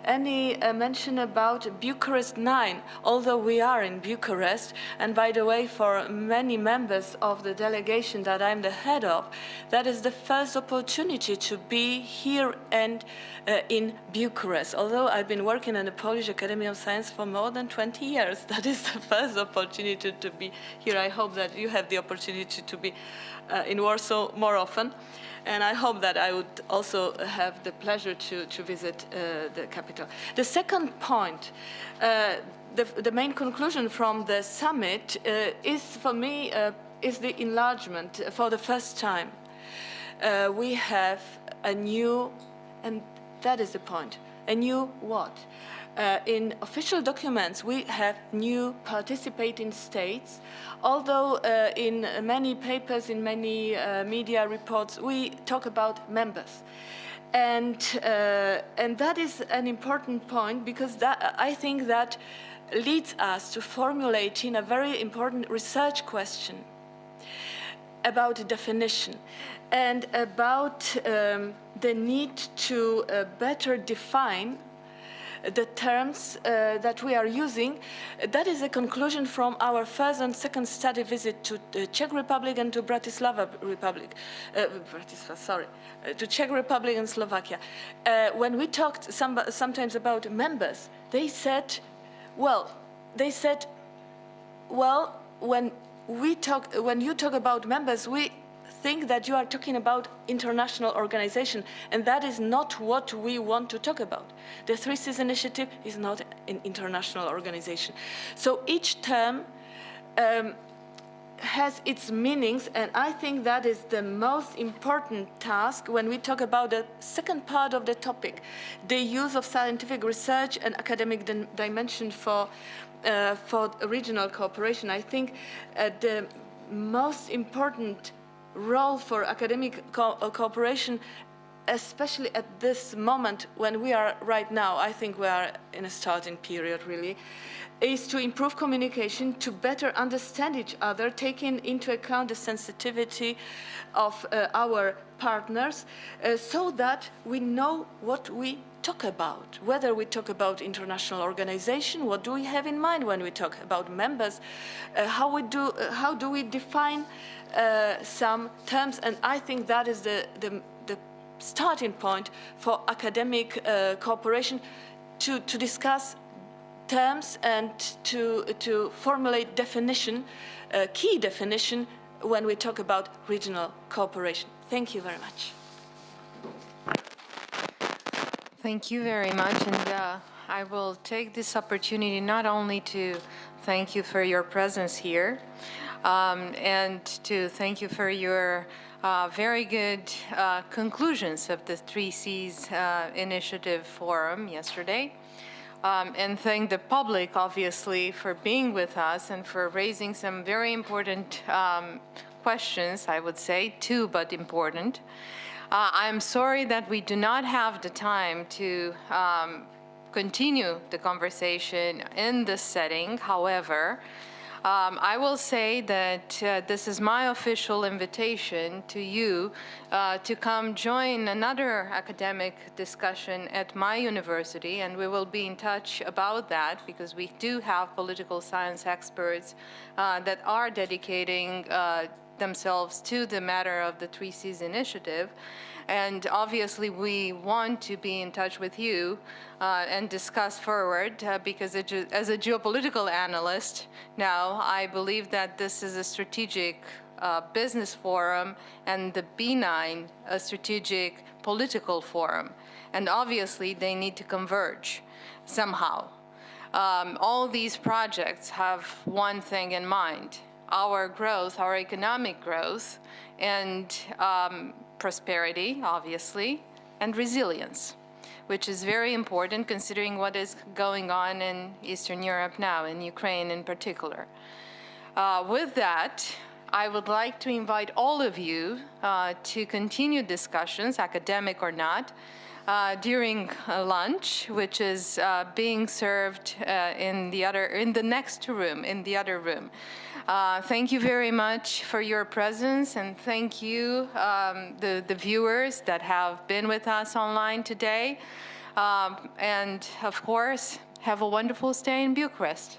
any mention about Bucharest 9, although we are in Bucharest. And by the way, for many members of the delegation that I'm the head of, that is the first opportunity to be here and in Bucharest. Although I've been working in the Polish Academy of Science for more than 20 years, that is the first opportunity to be here. I hope that you have the opportunity to be in Warsaw more often. And I hope that I would also have the pleasure to visit the capital. The second point, the main conclusion from the summit is, for me, is the enlargement. For the first time, we have a new, and that is the point, a new what? In official documents, we have new participating states, although in many papers, in many media reports, we talk about members. And that is an important point, because that, I think that leads us to formulating a very important research question about definition and about the need to better define the terms that we are using. That is a conclusion from our first and second study visit to the Czech Republic and to Bratislava Republic, to Czech Republic and Slovakia. When we talked sometimes about members, they said, when you talk about members, we think that you are talking about international organization, and that is not what we want to talk about. The 3Cs initiative is not an international organization. So each term has its meanings, and I think that is the most important task when we talk about the second part of the topic, the use of scientific research and academic dimension for regional cooperation. I think the most important role for academic cooperation, especially at this moment when we are right now, I think we are in a starting period really, is to improve communication, to better understand each other, taking into account the sensitivity of our partners, so that we know what we talk about, whether we talk about international organization, what do we have in mind when we talk about members, how do we define some terms. And I think that is the starting point for academic cooperation, to discuss terms and to formulate definition, key definition, when we talk about regional cooperation. Thank you very much. Thank you very much, and I will take this opportunity not only to thank you for your presence here, and to thank you for your very good conclusions of the 3Cs initiative forum yesterday, and thank the public, obviously, for being with us and for raising some very important questions, I would say, 2 but important. I'm sorry that we do not have the time to continue the conversation in this setting. However, I will say that this is my official invitation to you to come join another academic discussion at my university, and we will be in touch about that, because we do have political science experts that are dedicating themselves to the matter of the 3Cs initiative. And obviously we want to be in touch with you and discuss forward, because as a geopolitical analyst now, I believe that this is a strategic business forum and the B9 strategic political forum. And obviously, they need to converge somehow. All these projects have one thing in mind: our growth, our economic growth, and prosperity, obviously, and resilience, which is very important considering what is going on in Eastern Europe now, in Ukraine in particular. With that, I would like to invite all of you to continue discussions, academic or not, during lunch, which is being served in the next room, in the other room. Thank you very much for your presence, and thank you, the viewers that have been with us online today. And of course, have a wonderful stay in Bucharest.